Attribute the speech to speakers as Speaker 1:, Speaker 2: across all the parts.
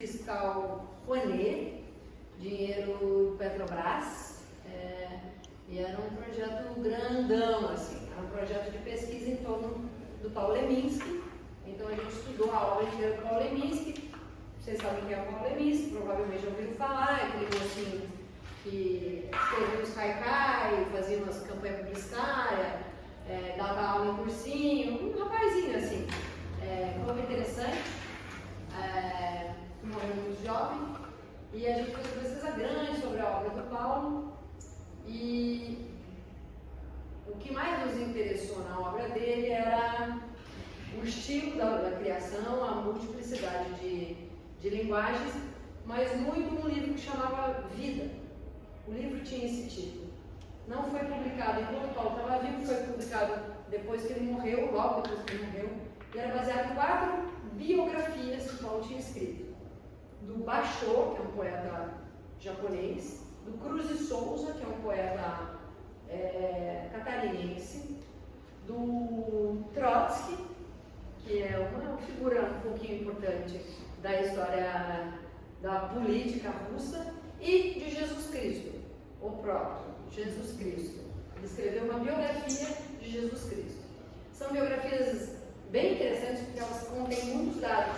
Speaker 1: fiscal Rouanet, dinheiro Petrobras, e era um projeto grandão, assim, era um projeto de pesquisa em torno do Paulo Leminski. Então a gente estudou a obra inteira do Paulo Leminski. Vocês sabem quem é o Paulo Leminski, provavelmente já ouviram falar, é aquele mocinho que escrevia os caicai, fazia umas campanhas publicitárias, dava aula em cursinho, um rapazinho assim, muito interessante, morreu muito jovem, e a gente fez uma pesquisa grande sobre a obra do Paulo, e o que mais nos interessou na obra dele era o estilo da criação, a multiplicidade de linguagens, mas muito um livro que chamava Vida. O livro tinha esse título. Não foi publicado enquanto o Paulo estava vivo, foi publicado depois que ele morreu, logo depois que ele morreu, e era baseado em 4 biografias que o Paulo tinha escrito. Do Basho, que é um poeta japonês, do Cruz de Souza, que é um poeta catarinense, do Trotsky, que é uma figura um pouquinho importante da história da política russa, e de Jesus Cristo, o próprio Jesus Cristo. Ele escreveu uma biografia de Jesus Cristo. São biografias bem interessantes porque elas contêm muitos dados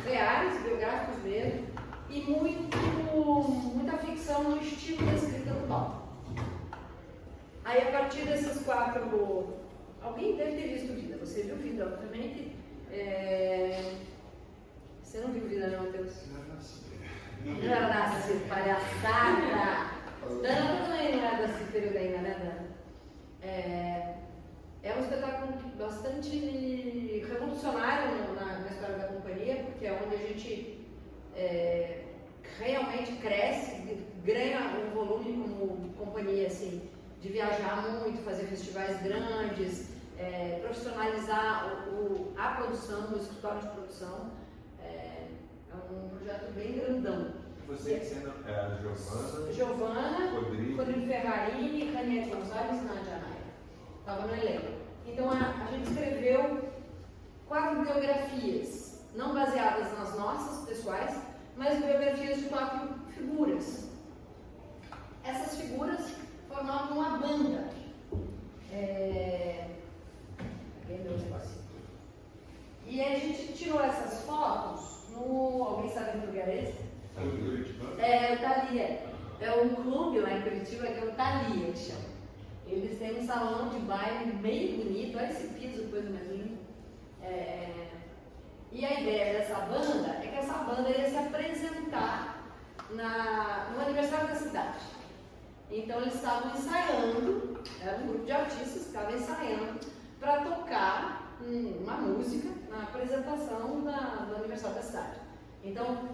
Speaker 1: reais, biográficos mesmo, e muita ficção no estilo da escrita do Paulo. Aí a partir desses 4, alguém deve ter visto Vida, você viu Vida, obviamente. Você não viu Vida não, Deus? Já nasce, palhaçada! Dana também não é da período ainda, né, Dana? É um espetáculo bastante revolucionário na história da companhia, porque é onde a gente realmente cresce, ganha um volume como companhia, assim, de viajar muito, fazer festivais grandes, profissionalizar a produção, o escritório de produção. É um projeto bem grandão.
Speaker 2: Você sendo a
Speaker 1: Giovana, Rodrigo Ferrarini, Ranieri Gonzalez e Nádia Anaia. Estava no elenco. Então a gente escreveu 4 biografias, não baseadas nas nossas pessoais, mas biografias de 4 figuras. Essas figuras formavam uma banda. E a gente tirou essas fotos no. Alguém sabe que lugar é esse? O Thalia. É um clube lá em Curitiba que é o Thalia, que chama. Eles têm um salão de baile meio bonito, olha esse piso, coisa mais linda. E a ideia dessa banda é que essa banda ia se apresentar no aniversário da cidade. Então eles estavam ensaiando, era um grupo de artistas que estavam ensaiando para tocar uma música na apresentação do aniversário da cidade. Então,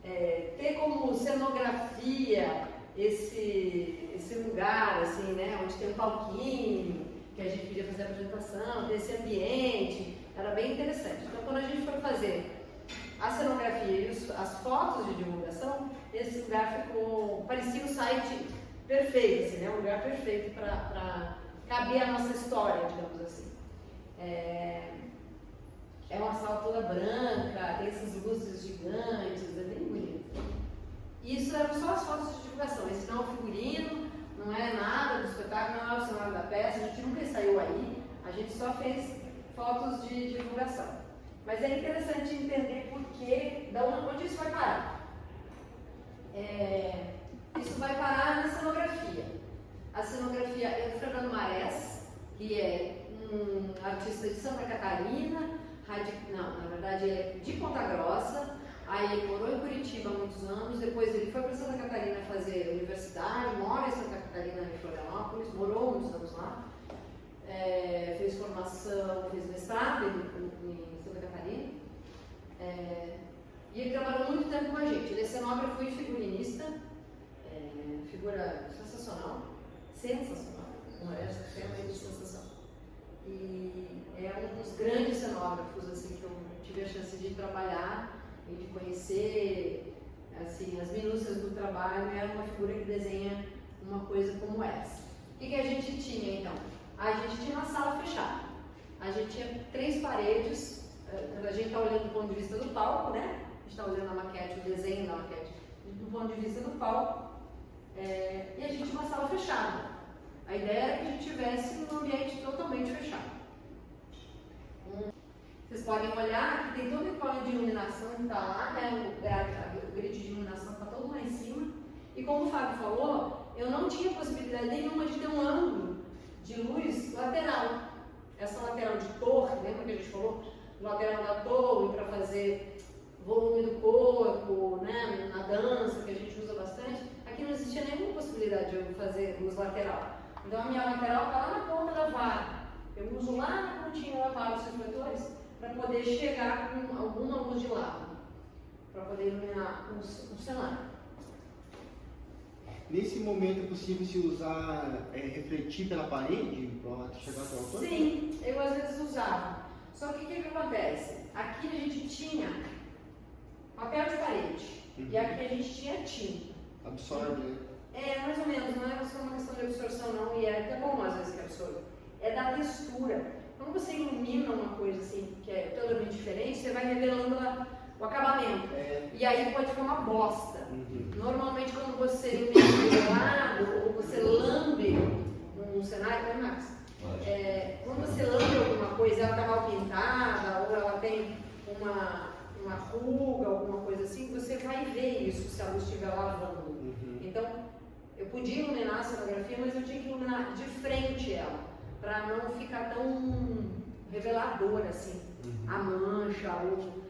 Speaker 1: ter como cenografia esse lugar, assim, né, onde tem um palquinho, que a gente podia fazer a apresentação, ter esse ambiente, era bem interessante. Então, quando a gente foi fazer a cenografia e as fotos de divulgação, esse lugar parecia um site perfeito, assim, né, um lugar perfeito para caber a nossa história, digamos assim. É uma sala toda branca, tem essas luzes gigantes, é bem bonito. Isso eram só as fotos de divulgação, esse não é o figurino, não é nada do espetáculo, não é o cenário da peça, a gente nunca ensaiou aí, a gente só fez fotos de divulgação. Mas é interessante entender onde isso vai parar. Isso vai parar na cenografia. A cenografia é do Fernando Marés, que é um artista de Santa Catarina, na verdade ele é de Ponta Grossa, aí ele morou em Curitiba há muitos anos, depois ele foi para Santa Catarina fazer universidade, mora em Santa Catarina, em Florianópolis, morou muitos anos lá, fez formação, fez mestrado em Santa Catarina, e ele trabalhou muito tempo com a gente. Ele é cenógrafo e figurinista, figura sensacional, realmente sensacional. E é um dos grandes cenógrafos assim, que eu tive a chance de trabalhar e de conhecer assim, as minúcias do trabalho. Era uma figura que desenha uma coisa como essa. O que a gente tinha então? A gente tinha uma sala fechada. A gente tinha 3 paredes. A gente está olhando do ponto de vista do palco, né? gente está olhando a maquete, o desenho da maquete, do ponto de vista do palco, e a gente tinha uma sala fechada. A ideia era que a gente tivesse um ambiente totalmente fechado. Vocês podem olhar que tem todo o equipamento de iluminação que está lá, né? O grid de iluminação está todo lá em cima. E como o Fábio falou, eu não tinha possibilidade nenhuma de ter um ângulo de luz lateral. Essa lateral de torre, lembra que a gente falou? Lateral da torre para fazer volume do corpo, né? Na dança, que a gente usa bastante. Aqui não existia nenhuma possibilidade de eu fazer luz lateral. Então a minha lateral está lá na ponta da vara. Eu uso lá na pontinha da vara os refletores para poder chegar com alguma luz de lado, para poder iluminar o cenário.
Speaker 3: Nesse momento é possível se usar, refletir pela parede para chegar até o autor?
Speaker 1: Sim, eu às vezes usava. Só que o que acontece? Aqui a gente tinha papel de parede e aqui a gente tinha tinta.
Speaker 3: Absorve, né?
Speaker 1: Mais ou menos, não é só uma questão de absorção não, e é até bom às vezes que absorve. É da textura. Quando você ilumina uma coisa assim, que é totalmente diferente, você vai revelando o acabamento. E aí pode ficar uma bosta. Normalmente quando você ilumina de lado, ou você lambe um cenário, não é mais. Quando você lambe alguma coisa, ela está mal pintada, ou ela tem uma ruga, alguma coisa assim, você vai ver isso se a luz estiver lavando. Então, eu podia iluminar a cenografia, mas eu tinha que iluminar de frente ela, para não ficar tão reveladora assim, a mancha ou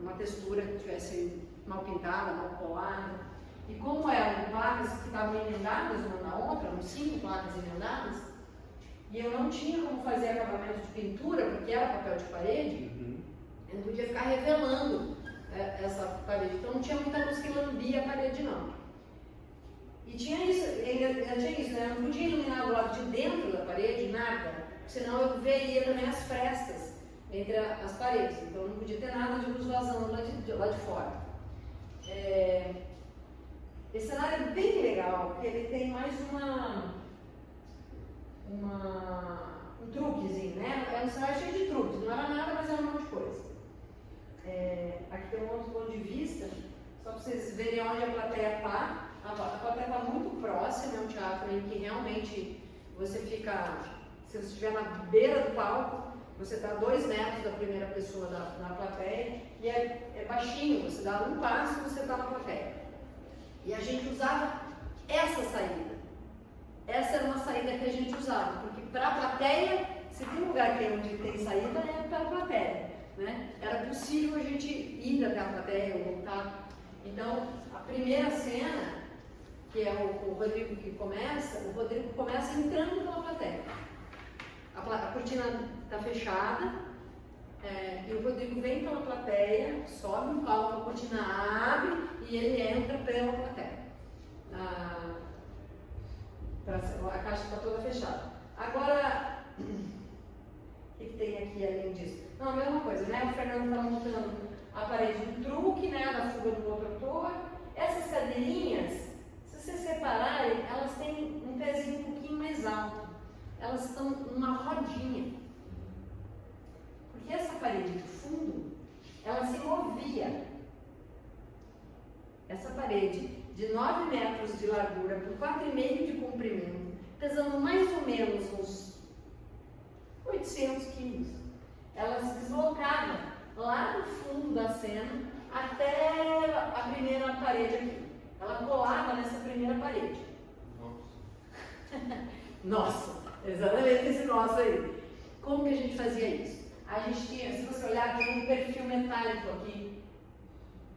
Speaker 1: uma textura que tivesse mal pintada, mal colada. E como eram placas que estavam emendadas uma na outra, eram 5 placas emendadas, e eu não tinha como fazer acabamento de pintura, porque era papel de parede, eu não podia ficar revelando essa parede. Então não tinha muita luz que lambia a parede não. E tinha isso, ainda tinha isso, né? Eu não podia iluminar do lado de dentro da parede, nada, senão eu veria também as frestas entre as paredes. Então não podia ter nada de luz vazando lá de fora. Esse cenário é bem legal, porque ele tem mais um truquezinho, né? É um cenário cheio de truques, não era nada, mas era um monte de coisa. Aqui tem um outro ponto de vista, só para vocês verem onde a plateia está. A plateia está muito próxima, é um teatro em que realmente você fica, se você estiver na beira do palco, você está a 2 metros da primeira pessoa na plateia, e é baixinho, você dá um passo e você está na plateia. E a gente usava essa saída. Essa era uma saída que a gente usava, porque para a plateia, se tem um lugar que onde tem saída, é para a plateia. Né? Era possível a gente ir até a plateia ou voltar. Então, a primeira cena, que é o Rodrigo que começa, o Rodrigo começa entrando pela plateia. A cortina está fechada, e o Rodrigo vem pela plateia, sobe no palco, a cortina abre e ele entra pela plateia. A caixa está toda fechada. Agora, o que tem aqui além disso? Não, a mesma coisa, né? O Fernando estava mostrando a parede do truque, né? Da fuga do outro ator. Essas cadeirinhas, se vocês separarem, elas têm um pezinho um pouquinho mais alto. Elas estão numa rodinha. Porque essa parede de fundo, ela se movia. Essa parede de 9 metros de largura por 4,5 de comprimento, pesando mais ou menos uns 800 quilos. Ela se deslocava lá no fundo da cena até a primeira parede aqui. Ela colava nessa primeira parede. Nossa, exatamente esse nosso aí. Como que a gente fazia isso? A gente tinha, se você olhar, tem um perfil metálico aqui.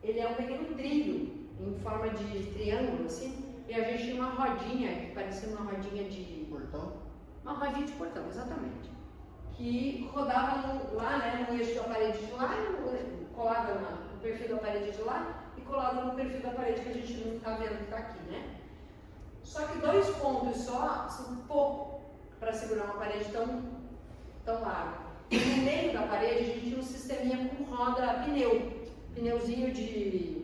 Speaker 1: Ele é um pequeno trilho em forma de triângulo, assim, e a gente tinha uma rodinha que parecia uma rodinha de
Speaker 3: portão.
Speaker 1: Uma rodinha de portão, exatamente. Que rodava lá, né, no eixo da parede de lá, colada no perfil da parede de lá e colada no perfil da parede que a gente não está vendo que está aqui, né? Só que 2 pontos só são pouco para segurar uma parede tão larga. E no meio da parede a gente tinha um sisteminha com roda pneuzinho de...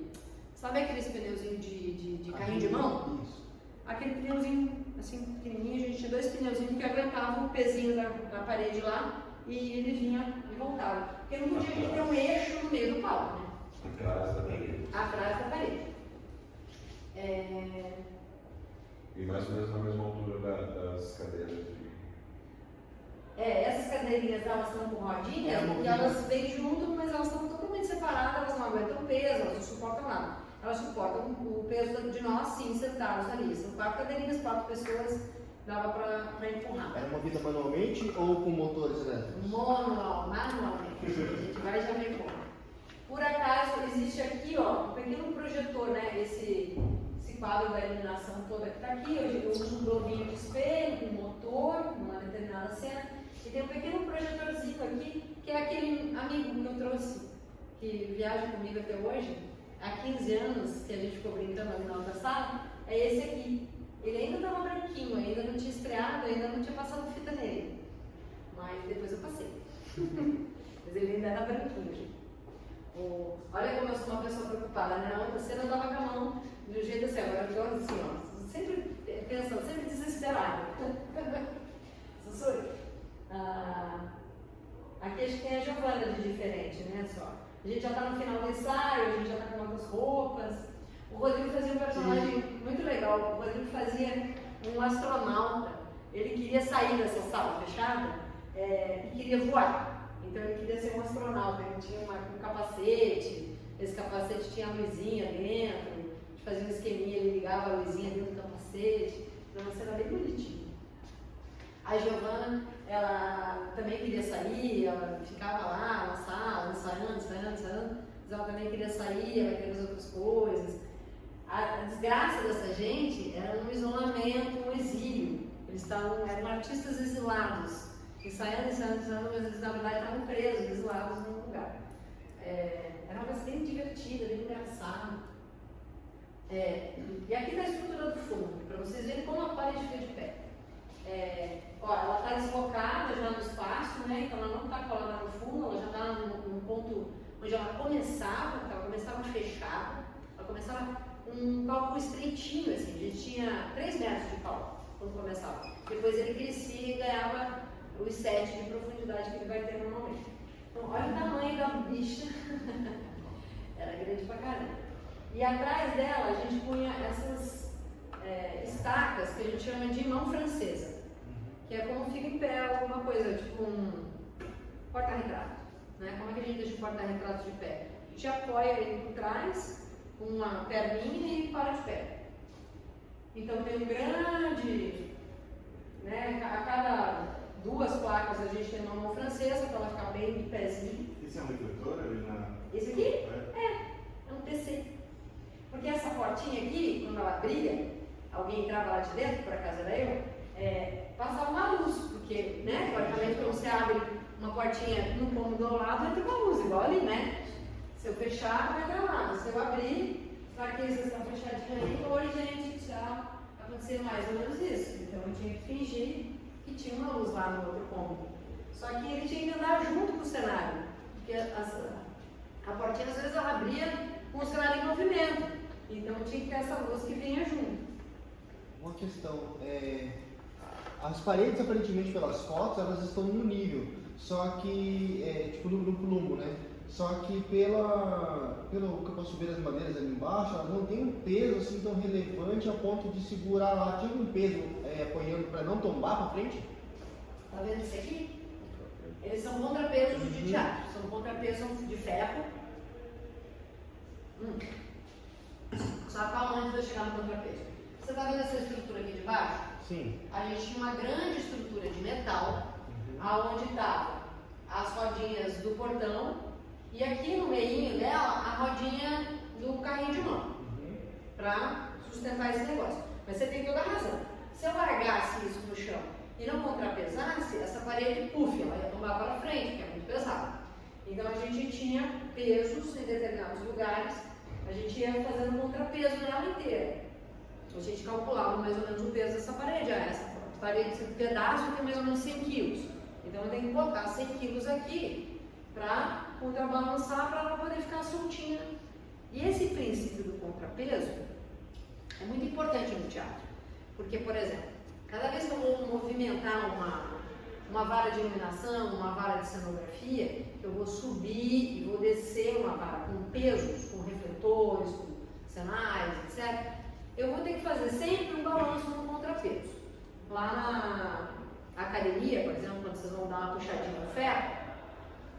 Speaker 1: Sabe aqueles pneuzinhos de carrinho de mão?
Speaker 3: Isso.
Speaker 1: Aquele pneuzinho assim pequenininho, a gente tinha 2 pneuzinhos que aguentavam o pezinho da parede lá e ele vinha e voltava. Porque não podia ter um eixo no meio do palco, né?
Speaker 2: Atrás da parede.
Speaker 1: Atrás da parede.
Speaker 2: E mais ou menos na mesma altura das cadeiras de...
Speaker 1: Essas cadeirinhas elas estão com rodinha e elas vêm junto, mas elas estão totalmente separadas, elas não aguentam peso, elas não suportam nada. Elas suportam o peso de nós sim sentados ali. São 4 cadeirinhas, 4 pessoas, dava para empurrar.
Speaker 3: Era movida manualmente ou com motores elétricos?
Speaker 1: Manualmente. A gente vai já ver como. Por acaso existe aqui ó, um pequeno projetor, né? Esse quadro da iluminação toda que está aqui. Eu uso um glovinho de espelho, um motor, numa determinada cena. E tem um pequeno projetorzinho aqui, que é aquele amigo que eu trouxe, que viaja comigo até hoje, há 15 anos, que a gente ficou brincando ali na outra sala, é esse aqui. Ele ainda estava branquinho, ainda não tinha estreado, ainda não tinha passado fita nele. Mas depois eu passei. Mas ele ainda era branquinho aqui. Olha como eu sou uma pessoa preocupada, né? Na outra cena eu estava com a mão de um jeito assim, agora eu estou assim, ó, sempre pensando, sempre desesperada. Isso sou eu. Aqui a gente tem a Giovana de diferente, né? Só. A gente já está no final do ensaio, a gente já está com outras roupas. O Rodrigo fazia um personagem muito legal. O Rodrigo fazia um astronauta. Ele queria sair dessa sala fechada e queria voar. Então ele queria ser um astronauta. Ele tinha um capacete. Esse capacete tinha a luzinha dentro. A gente fazia um esqueminha, ele ligava a luzinha dentro do capacete. Então uma cena bem bonitinha. A Giovana, ela também queria sair, ela ficava lá na sala, ensaiando, mas ela também queria sair, ela queria fazer outras coisas. A desgraça dessa gente era um isolamento, um exílio. Eles eram artistas exilados, ensaiando, mas eles na verdade estavam presos, exilados num lugar. Era uma coisa bem divertida, bem engraçada. E aqui está a estrutura do fundo, para vocês verem como a parede fica de pé. Ela está deslocada já no espaço, né? Então ela não está colada no fundo, ela já está num ponto onde ela começava fechada, ela começava um palco estreitinho, assim, a gente tinha 3 metros de palco quando começava. Depois ele crescia e ganhava os 7 de profundidade que ele vai ter normalmente. Então olha o tamanho da bicha, era grande pra caramba. E atrás dela a gente punha essas estacas que a gente chama de mão francesa, que é como fica em pé alguma coisa, tipo um porta-retrato, né? Como é que a gente deixa o porta-retrato de pé? A gente apoia ele por trás, com uma perninha e para de pé. Então tem um grande, né? A cada 2 placas a gente tem uma mão francesa para ela ficar bem de pezinho.
Speaker 2: Isso é um refletor ali na...
Speaker 1: Esse aqui? É um PC. Porque essa portinha aqui, quando ela abria, alguém entrava lá de dentro, por acaso era eu, passava uma luz, porque, né, teoricamente, quando você abre uma portinha no cômodo ao lado, entra uma luz, igual ali, né? Se eu fechar, vai entrar lá. Se eu abrir, para que vocês estão fechadinhos aí, oi, gente, tchau. Acontecia mais ou menos isso. Então eu tinha que fingir que tinha uma luz lá no outro cômodo. Só que ele tinha que andar junto com o cenário, porque a portinha, às vezes, ela abria com o cenário em movimento. Então tinha que ter essa luz que vinha junto.
Speaker 3: Uma questão, as paredes aparentemente pelas fotos elas estão no nível, só que, tipo no plumbo, né? Só que pelo que eu posso ver as madeiras ali embaixo, elas não tem um peso assim tão relevante a ponto de segurar lá. Tinha um peso apoiando para não tombar para frente?
Speaker 1: Tá vendo esse aqui? Eles são contrapesos de teatro, são contrapesos de ferro. Só calma antes de eu chegar no contrapeso. Você está vendo essa estrutura aqui de baixo?
Speaker 3: Sim.
Speaker 1: A gente tinha uma grande estrutura de metal, aonde estavam as rodinhas do portão e aqui no meio dela a rodinha do carrinho de mão, para sustentar esse negócio. Mas você tem toda a razão. Se eu largasse isso no chão e não contrapesasse, essa parede, ela ia tombar para frente, que é muito pesada. Então a gente tinha pesos em determinados lugares. A gente ia fazendo contrapeso nela inteira. A gente calculava mais ou menos o peso dessa parede. Essa parede, esse pedaço tem mais ou menos 100 quilos. Então eu tenho que botar 100 quilos aqui para contrabalançar, para ela poder ficar soltinha. E esse princípio do contrapeso é muito importante no teatro. Porque, por exemplo, cada vez que eu vou movimentar uma vara de iluminação, uma vara de cenografia, eu vou subir e vou descer uma vara com pesos, com refletores, com cenários, etc. Eu vou ter que fazer sempre um balanço no contrapeso. Lá na academia, por exemplo, quando vocês vão dar uma puxadinha no ferro,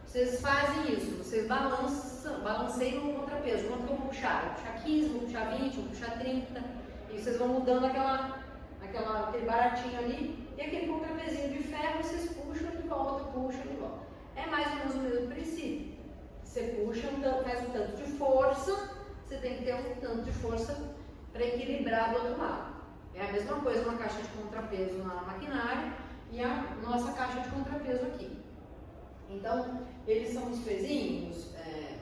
Speaker 1: vocês fazem isso, vocês balanceiam no contrapeso. Quanto que eu vou puxar? Eu vou puxar 15, vou puxar 20, vou puxar 30, e vocês vão mudando aquele baratinho ali, e aquele contrapezinho de ferro, vocês puxam de volta, puxam de volta. É mais ou menos o mesmo princípio. Você puxa, faz um tanto de força, você tem que ter um tanto de força para equilibrar do outro lado. É a mesma coisa uma caixa de contrapeso na maquinária e a nossa caixa de contrapeso aqui. Então, eles são uns pezinhos,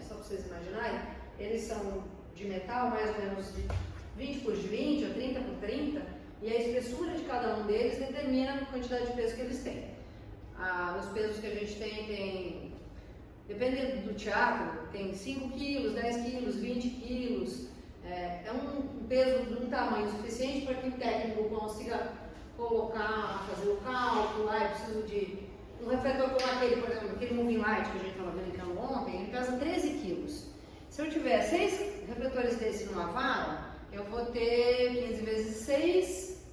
Speaker 1: só para vocês imaginarem, eles são de metal mais ou menos de 20 por 20 ou 30 por 30, e a espessura de cada um deles determina a quantidade de peso que eles têm. Os pesos que a gente tem, dependendo do teatro, tem 5 quilos, 10 quilos, 20 quilos. É um peso de um tamanho suficiente para que o técnico consiga colocar, fazer o cálculo. Eu preciso de um refletor como aquele, por exemplo, aquele Moving Light que a gente estava brincando ontem, ele pesa 13 quilos. Se eu tiver 6 refletores desse numa vara, eu vou ter 15 vezes 6,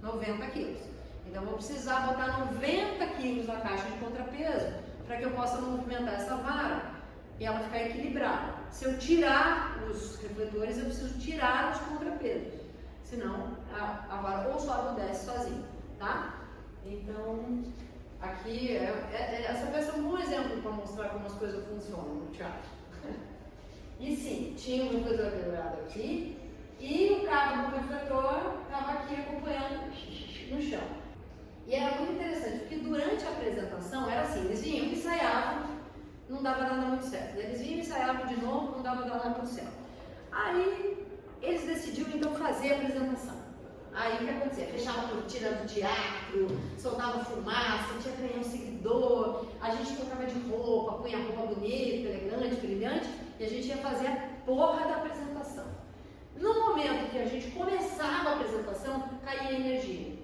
Speaker 1: 90 quilos. Então eu vou precisar botar 90 quilos na caixa de contrapeso para que eu possa movimentar essa vara e ela ficar equilibrada. Se eu tirar os refletores, eu preciso tirar os contrapesos, senão a vara ou sobe ou desce sozinha, tá? Então, aqui, essa peça é um bom exemplo para mostrar como as coisas funcionam no teatro. E sim, tinha um refletor pendurado aqui e o cabo do refletor estava aqui acompanhando no chão. E era muito interessante, porque durante a apresentação era assim, eles vinham, ensaiavam, não dava nada muito certo. Eles vinham, ensaiavam de novo, não dava nada muito certo. Aí eles decidiram então fazer a apresentação. Aí o que acontecia? Fechava a cortina do teatro, soltava fumaça, tinha canhão seguidor, a gente trocava de roupa, punha roupa bonita, elegante, brilhante, e a gente ia fazer a porra da apresentação. No momento que a gente começava a apresentação, caía a energia.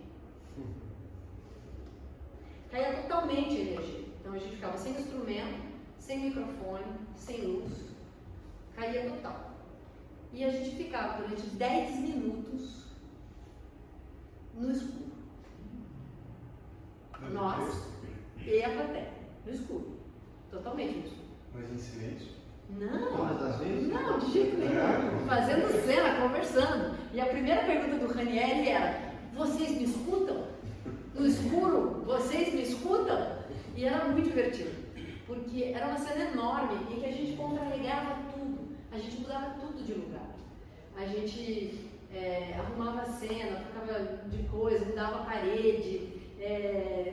Speaker 1: Caía totalmente a energia. Então a gente ficava sem instrumento, sem microfone, sem luz, caía total. E a gente ficava durante 10 minutos no escuro. Nós e a plateia, no escuro, totalmente no escuro.
Speaker 3: Mas em silêncio?
Speaker 1: Não,
Speaker 3: Todas as vezes?
Speaker 1: não, de jeito nenhum. Fazendo cena, conversando. E a primeira pergunta do Ranieri era: vocês me escutam? No escuro, vocês me escutam? E era muito divertido, porque era uma cena enorme em que a gente contrarregava tudo, a gente mudava tudo de lugar. A gente arrumava a cena, trocava de coisa, mudava a parede,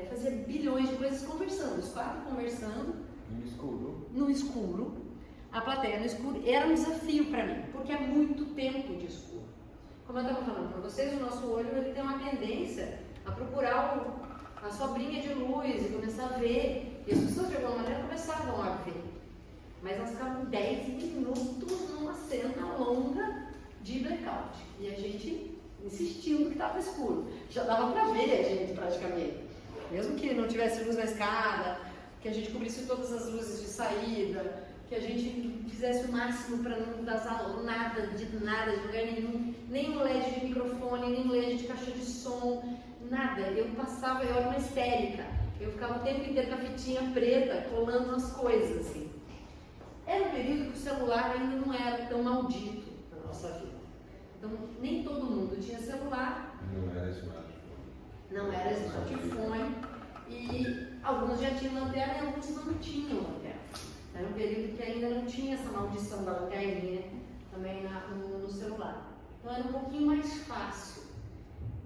Speaker 1: fazia bilhões de coisas conversando, os 4 conversando.
Speaker 3: No escuro?
Speaker 1: No escuro, a plateia no escuro, era um desafio para mim, porque é muito tempo de escuro. Como eu estava falando para vocês, o nosso olho ele tem uma tendência a procurar a sobrinha de luz e começar a ver. E as pessoas de alguma maneira começavam a ver. Mas nós ficávamos 10 minutos numa cena longa de blackout. E a gente insistindo que estava escuro. Já dava para ver a gente praticamente. Mesmo que não tivesse luz na escada, que a gente cobrisse todas as luzes de saída, que a gente fizesse o máximo para não vazar nada de lugar nenhum, nem um LED de microfone, nem um LED de caixa de som, nada. Eu era uma histérica. Eu ficava o tempo inteiro com a fitinha preta, colando nas coisas, assim. Era um período que o celular ainda não era tão maldito na nossa vida. Então, nem todo mundo tinha celular.
Speaker 2: Não era smartphone.
Speaker 1: Não era smartphone. E alguns já tinham lanterna e alguns não tinham lanterna. Era um período que ainda não tinha essa maldição da lanterninha também no celular. Então era um pouquinho mais fácil.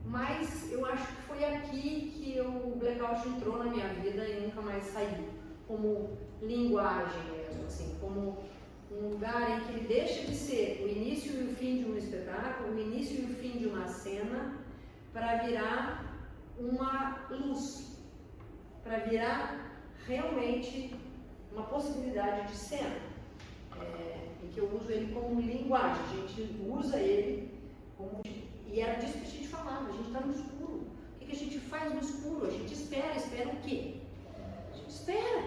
Speaker 1: Mas eu acho que foi aqui que o blackout entrou na minha vida e nunca mais saiu. Como linguagem mesmo, assim, como um lugar em que ele deixa de ser o início e o fim de um espetáculo, o início e o fim de uma cena, para virar uma luz, para virar realmente uma possibilidade de cena, em que eu uso ele como linguagem, a gente usa ele como... E era disso que a gente falava, a gente está no escuro, o que a gente faz faz no escuro, a gente espera o quê? A gente espera,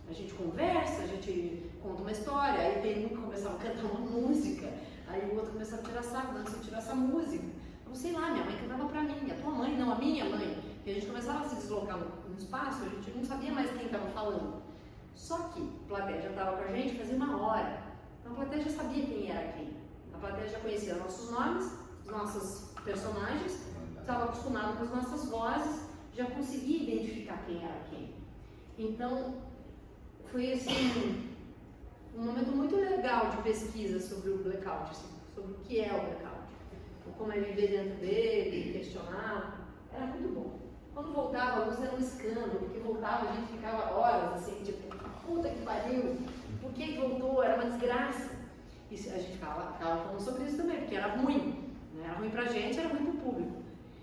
Speaker 1: a gente conversa, a gente conta uma história, aí tem um que começava a cantar uma música, aí o outro começava a tirar sarro, não sei tirar essa música. Eu sei lá, minha mãe cantava pra mim, a tua mãe, não, a minha mãe. E a gente começava a se deslocar no espaço, a gente não sabia mais quem estava falando. Só que a plateia já estava com a gente fazia uma hora, então a plateia já sabia quem era quem. A plateia já conhecia nossos nomes, os nossos personagens, estava acostumado com as nossas vozes, já conseguia identificar quem era quem. Então, foi assim, um momento muito legal de pesquisa sobre o blackout, assim, sobre o que é o blackout, como é viver dentro dele, questionar, era muito bom. Quando voltava, a luz era um escândalo, porque voltava, a gente ficava horas assim, tipo, puta que pariu, por que voltou? Era uma desgraça. E a gente ficava falando sobre isso também, porque era ruim, né? Era ruim pra gente, era ruim pro público.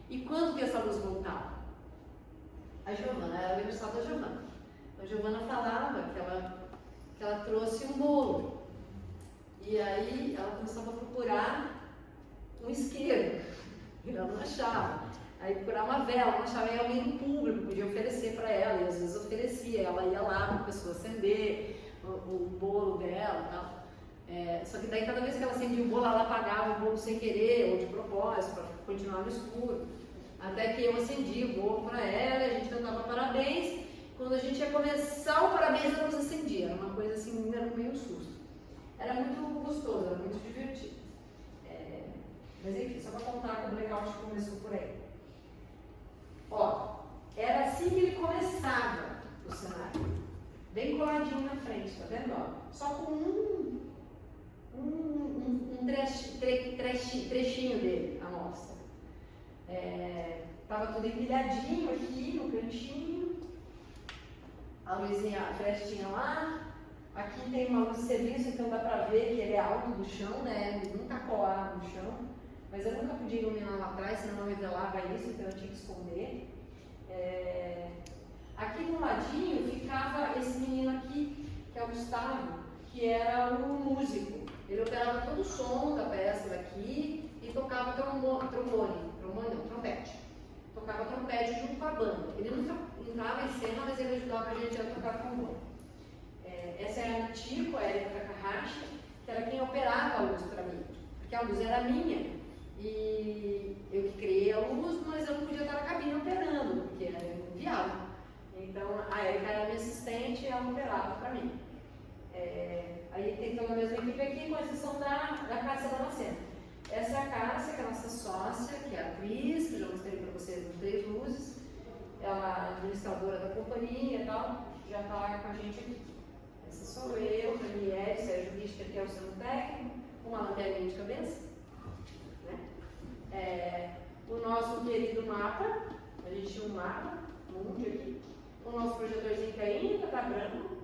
Speaker 1: E quando que essa luz voltava? A Giovana, era o aniversário da Giovana. A Giovana falava que ela trouxe um bolo. E aí ela começava a procurar um isqueiro. E ela não achava. Aí procurar uma vela, não achava, aí alguém do público podia oferecer para ela. E às vezes oferecia, ela ia lá para a pessoa acender o bolo dela e tal. Só que daí cada vez que ela acendia o bolo, ela apagava o bolo sem querer, ou de propósito, para continuar no escuro. Até que eu acendi o bolo para ela, a gente cantava parabéns. Quando a gente ia começar o parabéns, ela nos acendia. Era uma coisa assim, era meio susto. Era muito gostoso, era muito divertido. Mas enfim, só para contar que o blackout começou por aí. Ó, era assim que ele começava o cenário. Bem coladinho na frente, tá vendo? Ó? Só com um trechinho dele, a mostra. Tava tudo empilhadinho aqui no cantinho. A luzinha, a frestinha lá. Aqui tem uma luz de serviço, então dá pra ver que ele é alto do chão, né? Ele nunca colado no chão. Mas eu nunca podia iluminar lá atrás, senão não revelava isso, então eu tinha que esconder. Aqui no ladinho ficava esse menino aqui, que é o Gustavo, que era o músico. Ele operava todo o som da peça daqui e tocava trompete. Tocava trompete junto com a banda. Ele nunca entrava em cena, mas ele ajudava a gente a tocar trombone. Essa era a Tico, a Erika Takahashi, que era quem operava a luz para mim, porque a luz era minha. E eu que criei a luz, mas eu não podia estar na cabine operando, porque era inviável. Então a Erika era minha assistente e ela operava para mim. Aí tem toda a mesma equipe aqui, com exceção da Cássia Damasceno. Essa é a Cássia, que é a nossa sócia, que é a atriz, que eu já mostrei para vocês nos 3 luzes. Ela é administradora da companhia e tal, já está lá com a gente aqui. Essa sou eu, Daniele, Sérgio Richter, que é o seu técnico, uma lanterninha de cabeça. O nosso querido mapa, a gente tinha um mapa, um mundo aqui, o nosso projetorzinho que ainda está branco,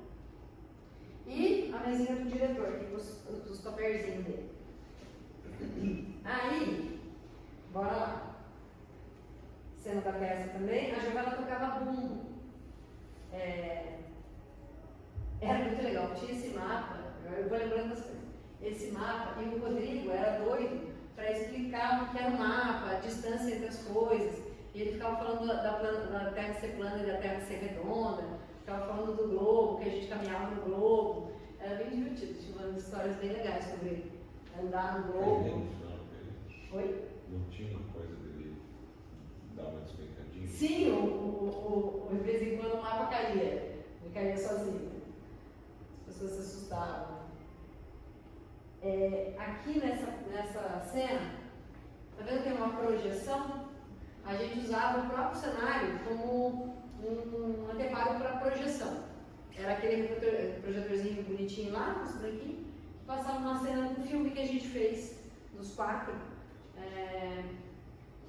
Speaker 1: e a mesinha do diretor, aqui com os toperzinhos dele. Aí, bora lá. Cena da peça também, a Giovana tocava bumbo. Era muito legal, tinha esse mapa, eu vou lembrando das coisas. Esse mapa, e o Rodrigo era doido para explicar o que era o mapa, a distância entre as coisas. E ele ficava falando da Terra ser plana e da Terra ser redonda, ficava falando do globo, que a gente caminhava no globo. Era bem divertido, tinha umas histórias bem legais sobre andar no globo. Oi?
Speaker 2: Não tinha uma coisa dele dar uma despencadinha?
Speaker 1: Sim, de vez em quando o mapa caía, ele caía sozinho. As pessoas se assustavam. Aqui nessa cena, tá vendo que tem uma projeção? A gente usava o próprio cenário como um anteparo para a projeção. Era aquele projetorzinho bonitinho lá, com os branquinhos, que passava uma cena do filme que a gente fez, dos 4.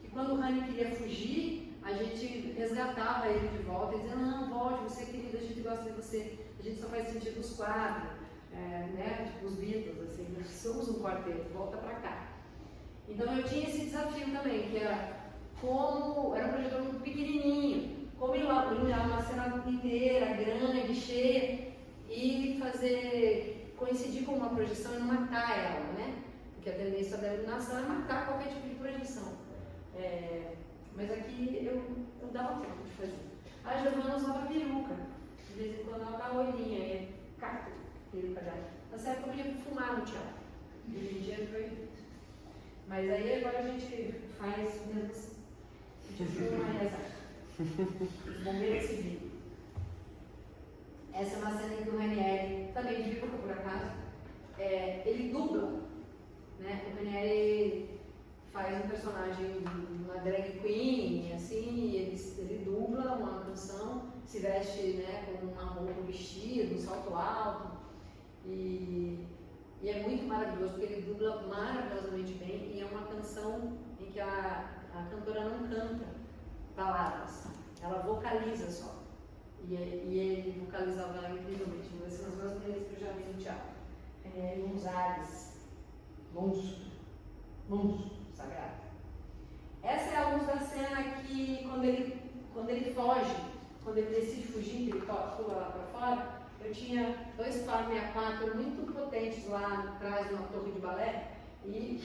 Speaker 1: E quando o Rani queria fugir, a gente resgatava ele de volta e dizia: não, volte, você é querido, a gente gosta de você, a gente só faz sentido os 4. Né? Tipo os Beatles, assim, nós somos um quarteto, volta pra cá. Então eu tinha esse desafio também, que era como, era um projetor muito pequenininho, como iluminar uma cena inteira, grande, cheia, e coincidir com uma projeção e não matar ela, né? Porque a tendência da iluminação é matar qualquer tipo de projeção. Mas aqui eu dava tempo de fazer. A Giovana usava peruca. De vez em quando ela dava olhinha, e cacto, peruca dela. Nessa época eu podia fumar no teatro. Hoje em dia é proibido. Mas aí agora a gente faz menos. A gente fuma e azar. Os bombeiros se viram. Essa é uma cena em que o Ranieri, também de Viva por acaso, ele dubla, né? O Ranieri faz um personagem, uma drag queen, assim, e ele dubla uma canção, se veste, né, com uma roupa, um vestido, um salto alto, e é muito maravilhoso, porque ele dubla maravilhosamente bem, e é uma canção em que a cantora não canta palavras, ela vocaliza só. E ele vocalizava incrivelmente. Uma das coisas mais bonitas que eu já vi no teatro. É Gonzales. Monstro sagrado. Essa é a luz da cena que, quando ele foge, quando ele decide fugir, que ele pula lá para fora, eu tinha 2 Par 64 muito potentes lá atrás de uma torre de balé e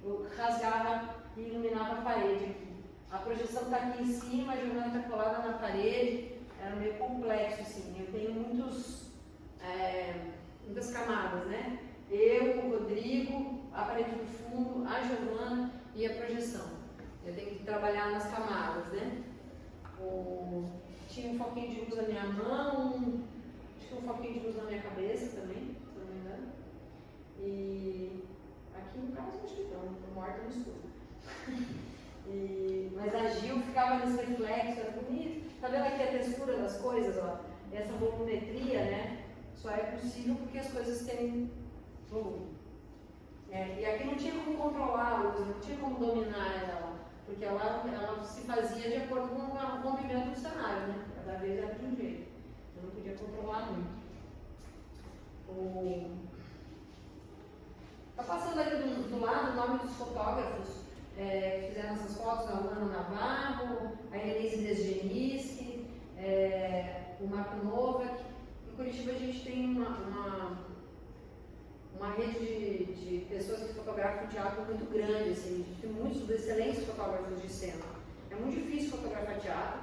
Speaker 1: eu rasgava e iluminava a parede aqui. A projeção está aqui em cima, a Giovana está colada na parede. Era meio complexo, assim. Eu tenho muitas camadas, né? Eu, o Rodrigo, a parede do fundo, a Giovana e a projeção. Eu tenho que trabalhar nas camadas, né? Tinha um foquinho de luz na minha mão, acho que um foquinho de luz na minha cabeça também, se não me engano. E aqui no caso, acho que não, estou morta no escuro. Mas a Gil ficava nesse reflexo, era bonito. Tá vendo aqui a textura das coisas, ó? Essa volumetria, né? Só é possível porque as coisas têm volume. E aqui não tinha como controlar a luz, não tinha como dominar ela, porque ela se fazia de acordo com o rompimento do cenário, né? Cada vez era de um jeito. Eu não podia controlar muito. Tá passando aqui do lado o nome dos fotógrafos. Fizeram essas fotos, a Ana Navarro, a Elise Desgeniski, o Marco Novak. Em Curitiba a gente tem uma rede de pessoas que fotografam teatro muito grande, assim. A gente tem muitos excelentes fotógrafos de cena. É muito difícil fotografar teatro,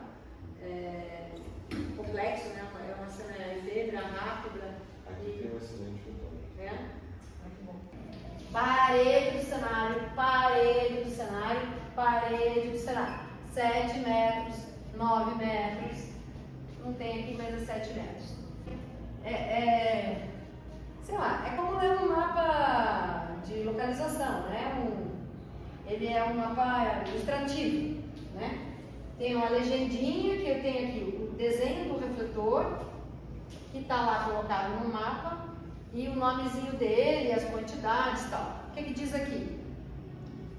Speaker 1: complexo, né? É uma cena efêmera, rápida.
Speaker 2: Aqui tem um excelente fotógrafo.
Speaker 1: Parede do cenário, parede do cenário, parede do cenário. 7 metros, 9 metros, não tem aqui, mas é 7 metros. Sei lá, é como ler um mapa de localização, né? Ele é um mapa ilustrativo, né? Tem uma legendinha que eu tenho aqui, o desenho do refletor, que está lá colocado no mapa, e o nomezinho dele, as quantidades e tal. O que diz aqui?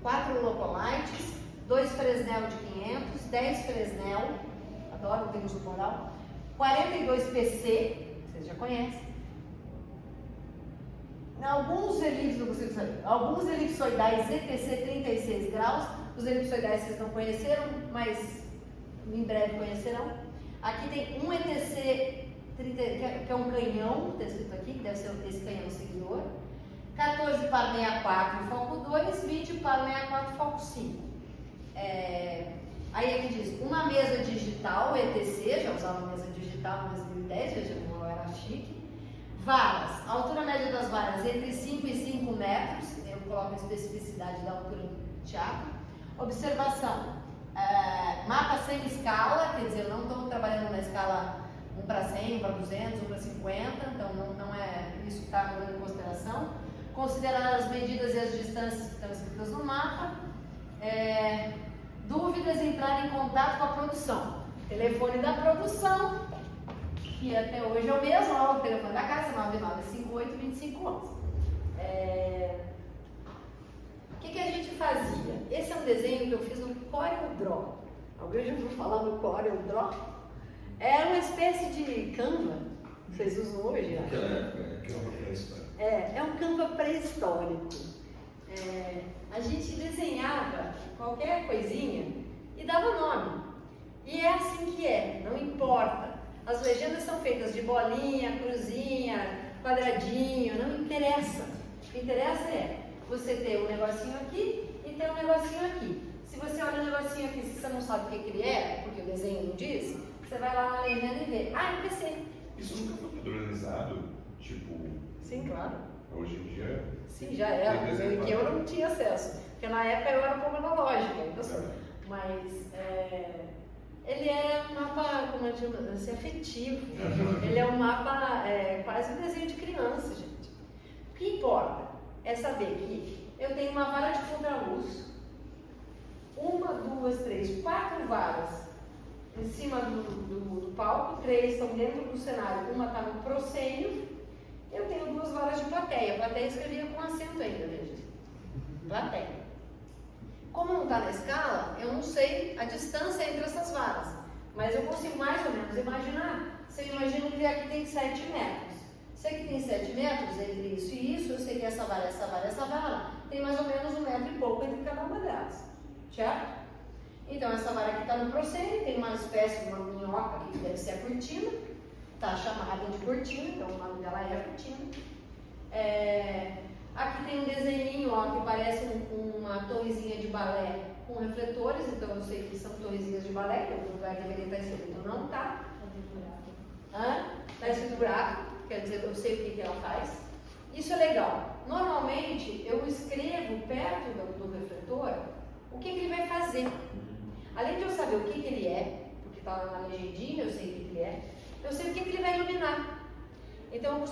Speaker 1: 4 locolites, 2 Fresnel de 500, 10 Fresnel, adoro o termo do plural, 42 PC, vocês já conhecem. Alguns elipsoidais ETC 36 graus, os elipsoidais vocês não conheceram, mas em breve conhecerão. Aqui tem um ETC 30, que é um canhão, está escrito aqui, que deve ser esse canhão seguidor. 14 Par 64 foco 2, 20 Par 64 foco 5. Aí aqui diz, uma mesa digital, ETC, já usava mesa digital em 2010, veja como eu era chique. Varas, a altura média das varas entre 5 e 5 metros, eu coloco a especificidade da altura do teatro. Observação, mapa sem escala, quer dizer, eu não estou trabalhando na escala 1 para 100, 1 para 200, 1 para 50, então não é isso que está em consideração. Considerar as medidas e as distâncias que estão escritas no mapa. Dúvidas, entrar em contato com a produção. Telefone da produção, que até hoje é o mesmo, o telefone da casa, 9958-2511. O que a gente fazia? Esse é um desenho que eu fiz no CorelDRAW. Alguém já ouviu falar no CorelDRAW? É uma espécie de Canva, que vocês usam hoje.
Speaker 2: Naquela época, Canva pré-histórico.
Speaker 1: É um Canva pré-histórico. A gente desenhava qualquer coisinha e dava nome. E é assim que não importa. As legendas são feitas de bolinha, cruzinha, quadradinho, não interessa. O que interessa é você ter um negocinho aqui e ter um negocinho aqui. Se você olha o negocinho aqui, se você não sabe o que ele é, porque desenho não diz, você vai lá na legenda e vê. Ah, é PC.
Speaker 2: Isso nunca foi padronizado? Tipo,
Speaker 1: Sim, claro.
Speaker 2: hoje em dia.
Speaker 1: Sim, já era.
Speaker 2: Tem
Speaker 1: Que eu não tinha acesso. Porque na época eu era um pouco analógica, ainda sou.
Speaker 2: É.
Speaker 1: Mas ele é um mapa, como eu digo, assim, afetivo. Ele é um mapa quase um desenho de criança, gente. O que importa é saber que eu tenho uma vara de contraluz, 1, 2, 3, 4 varas em cima do palco, 3 estão dentro do cenário, uma está no proscênio. Eu tenho 2 varas de plateia. Plateia escrevia com acento ainda, gente. Plateia. Como não está na escala, eu não sei a distância entre essas varas. Mas eu consigo mais ou menos imaginar. Se eu imagino que aqui tem 7 metros. Se aqui tem 7 metros entre isso e isso, eu sei que essa vara, tem mais ou menos 1 metro e pouco entre cada uma delas. Certo? Então essa vara aqui está no proscênio, tem uma espécie de uma minhoca aqui que deve ser a cortina. Está chamada de cortina, então o nome dela é cortina. Aqui tem um desenhinho ó, que parece uma torrezinha de balé com refletores, então eu sei que são torrezinhas de balé, que em algum lugar deveria estar escrito, não está. Está escrito buraco, quer dizer, eu sei o que ela faz. Isso é legal. Normalmente eu escrevo perto do refletor o que ele vai fazer. Além de eu saber o que ele é, porque está lá na legendinha, eu sei o que ele é, eu sei o que ele vai iluminar. Então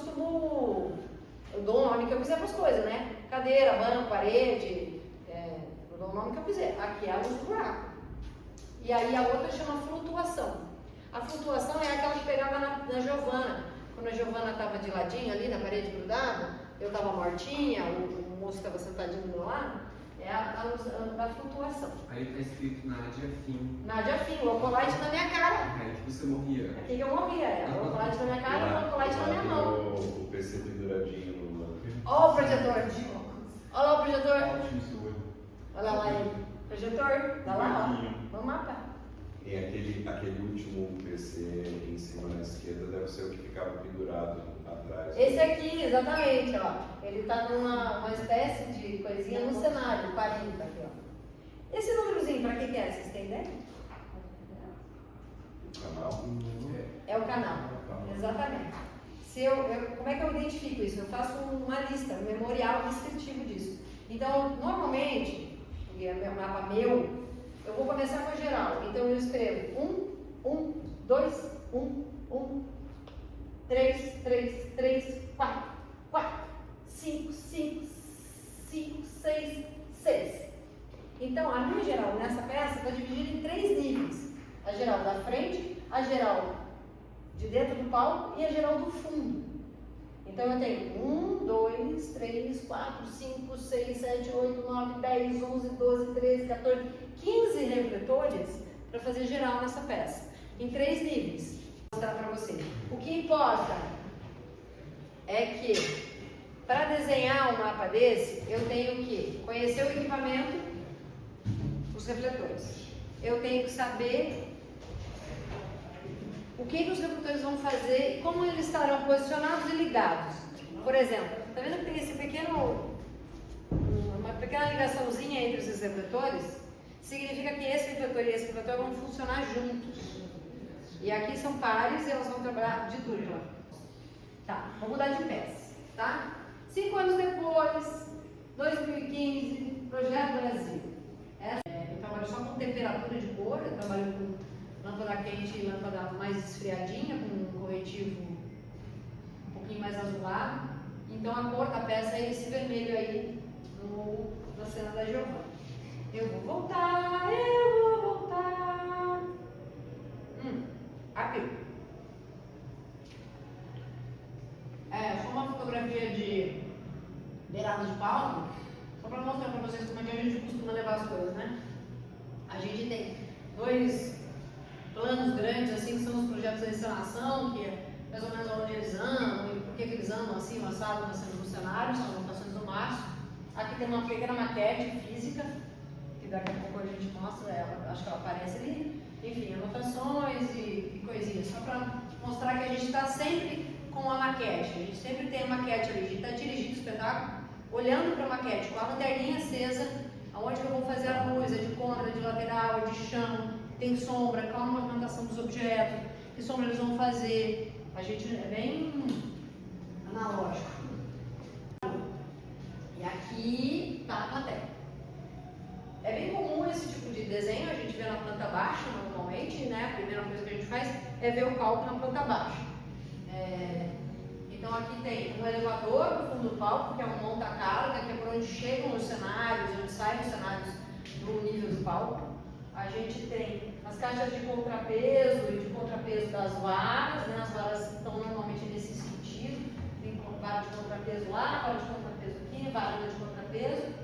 Speaker 1: eu dou o nome que eu quiser para as coisas, né? Cadeira, banco, parede, eu dou o nome que eu quiser. Aqui é a luz do buraco. E aí a outra chama flutuação. A flutuação é aquela que pegava na Giovana. Quando a Giovana estava de ladinho ali na parede grudada, eu estava mortinha, o moço estava sentadinho do meu lado, é a luz da flutuação.
Speaker 4: Aí está escrito Nádia Fim.
Speaker 1: Nádia Fim, o ocolite na minha cara.
Speaker 4: Aí que você morria.
Speaker 1: Aqui que eu morria, o ocolite na minha cara e o ocolite na minha mão.
Speaker 2: O PC penduradinho no.
Speaker 1: Olha o projetor. Olha lá o projetor.
Speaker 4: Ótimo seu olho.
Speaker 1: Olha lá ele. Projetor. Dá lá, ó. No mapa.
Speaker 2: E aquele último PC em cima na esquerda deve ser o que ficava pendurado atrás.
Speaker 1: Esse aqui, exatamente, ó. Ele tá numa espécie de coisinha no cenário, 40 aqui, ó. Esse númerozinho, pra que é? Vocês têm ideia?
Speaker 2: O canal.
Speaker 1: É o canal. Exatamente. Como é que eu identifico isso? Eu faço uma lista, um memorial descritivo disso. Então, normalmente, porque é um mapa meu, eu vou começar com a geral. Então, eu escrevo 1, 2, 1, 3, 3, 3, 4, 4, 5, 5, 5, 6, 6. Então, a minha geral nessa peça está dividida em 3 níveis. A geral da frente, a geral de dentro do palco e a geral do fundo. Então eu tenho 1, 2, 3, 4, 5, 6, 7, 8, 9, 10, 11, 12, 13, 14, 15 refletores para fazer geral nessa peça. Em 3 níveis. Vou mostrar para você. O que importa é que para desenhar um mapa desse, eu tenho que conhecer o equipamento, os refletores. Eu tenho que saber o que os refletores vão fazer e como eles estarão posicionados e ligados. Por exemplo, está vendo que tem uma pequena ligaçãozinha entre esses refletores? Significa que esse refletor e esse refletor vão funcionar juntos. E aqui são pares e elas vão trabalhar de dupla. Tá, vou mudar de peça, tá? 5 anos depois, 2015, Projeto Brasil. Eu trabalho só com temperatura de cor, eu trabalho com lâmpada quente e lâmpada mais esfriadinha, com um corretivo um pouquinho mais azulado. Então a cor da peça é esse vermelho aí na cena da Giovana. Eu vou voltar. Aqui. Foi uma fotografia de beirada de palco, só para mostrar para vocês como é que a gente costuma levar as coisas, né? A gente tem 2 planos grandes, assim, que são os projetos de encenação, que é mais ou menos onde eles andam, e por que eles andam assim, o assado, nas cenas do cenário, são anotações do Márcio. Aqui tem uma pequena maquete física, que daqui a pouco a gente mostra, acho que ela aparece ali. Enfim, anotações e coisinhas, só para mostrar que a gente está sempre com a maquete, a gente sempre tem a maquete ali, a gente está dirigindo o espetáculo, olhando para a maquete, com a lanterninha acesa, aonde que eu vou fazer a luz, é de contra, de lateral, é de chão, tem sombra, qual a movimentação dos objetos, que sombra eles vão fazer. A gente é bem analógico. E aqui está a plateia. É bem comum esse tipo de desenho, a gente vê na planta baixa normalmente, né? A primeira coisa que a gente faz é ver o palco na planta baixa. Então aqui tem um elevador no fundo do palco, que é um monta-carga, que é por onde chegam os cenários, onde saem os cenários do nível do palco. A gente tem as caixas de contrapeso e de contrapeso das varas, né? As varas estão normalmente nesse sentido. Tem vara de contrapeso lá, vara de contrapeso aqui, varanda de contrapeso.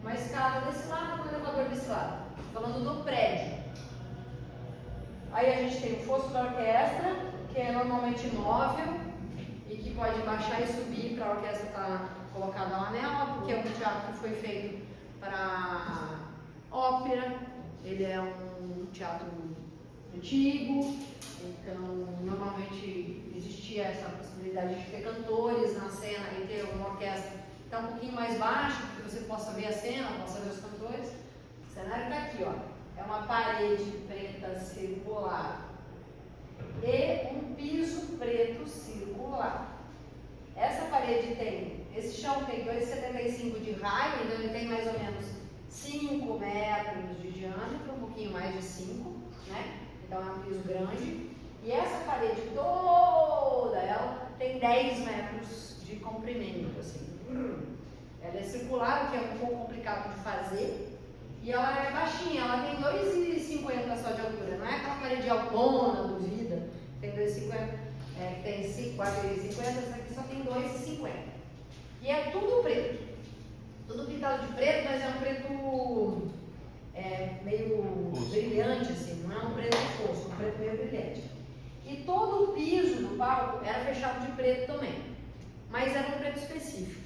Speaker 1: Uma escada desse lado, um elevador desse lado. Falando do prédio. Aí a gente tem o fosso da orquestra, que é normalmente móvel e que pode baixar e subir para a orquestra estar colocada lá nela, porque é um teatro que foi feito para ópera. Ele é um teatro antigo, então normalmente existia essa possibilidade de ter cantores na cena e ter uma orquestra que está um pouquinho mais baixa, para que você possa ver a cena, possa ver os cantores. O cenário está aqui, ó. É uma parede preta circular e um piso preto circular. Essa parede tem, esse chão tem 2,75 de raio, então ele tem mais ou menos 5 metros de diâmetro, um pouquinho mais de 5, né? Então é um piso grande. E essa parede toda, ela tem 10 metros de comprimento, assim. Ela é circular, o que é um pouco complicado de fazer. E ela é baixinha, ela tem 2,50 só de altura. Não é aquela parede altona, duvida, tem 2,50, tem 4,50, essa aqui só tem 2,50. E é tudo preto. Tudo pintado de preto, mas é um preto meio brilhante, assim, não é um preto fosco, é um preto meio brilhante. E todo o piso do palco era fechado de preto também, mas era um preto específico,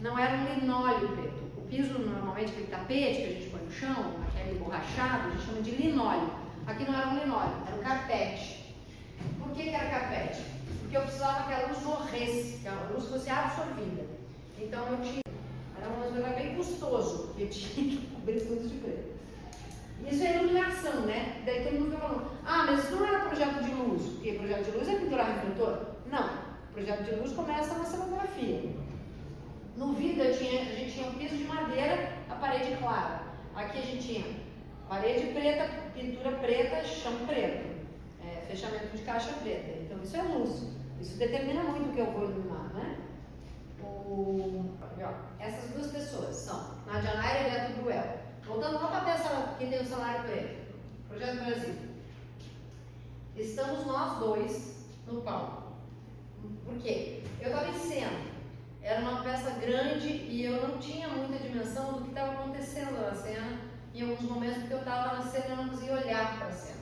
Speaker 1: não era um linóleo preto. O piso, normalmente, aquele tapete que a gente põe no chão, aquele borrachado, a gente chama de linóleo. Aqui não era um linóleo, era um carpete. Por que era carpete? Porque eu precisava que a luz morresse, que a luz fosse absorvida. Então eu tinha. Era um lugar bem custoso, porque tinha que cobrir tudo de preto. Isso é iluminação, né? Daí todo mundo fica falando, mas isso não era projeto de luz, porque projeto de luz é pintura refletor? Não, projeto de luz começa na cenografia. No vidro a gente tinha um piso de madeira, a parede clara. Aqui a gente tinha parede preta, pintura preta, chão preto, fechamento de caixa preta. Então isso é luz, isso determina muito o que eu vou iluminar, né? Essas duas pessoas são Nádia Naira e Beto Bruel. Voltando lá para a peça que tem o cenário preto, Projeto Brasil. Estamos nós dois no palco. Por quê? Eu estava em cena. Era uma peça grande e eu não tinha muita dimensão do que estava acontecendo na cena. Em alguns momentos, porque eu estava na cena e eu não conseguia olhar para a cena.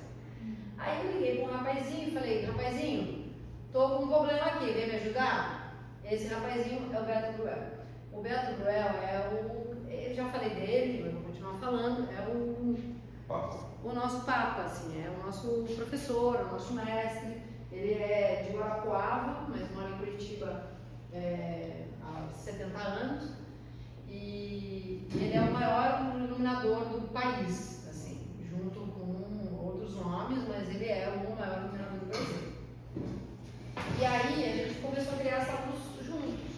Speaker 1: Aí eu liguei para um rapazinho e falei, rapazinho, estou com um problema aqui, vem me ajudar? Esse rapazinho é o Beto Bruel. O Beto Bruel eu já falei dele, eu vou continuar falando, é o nosso papa, assim, é o nosso professor, o nosso mestre. Ele é de Guarapuava, mas mora em Curitiba há 70 anos. E ele é o maior iluminador do país, assim, junto com outros nomes, mas ele é o maior iluminador do Brasil. E aí a gente começou a criar essa luz juntos.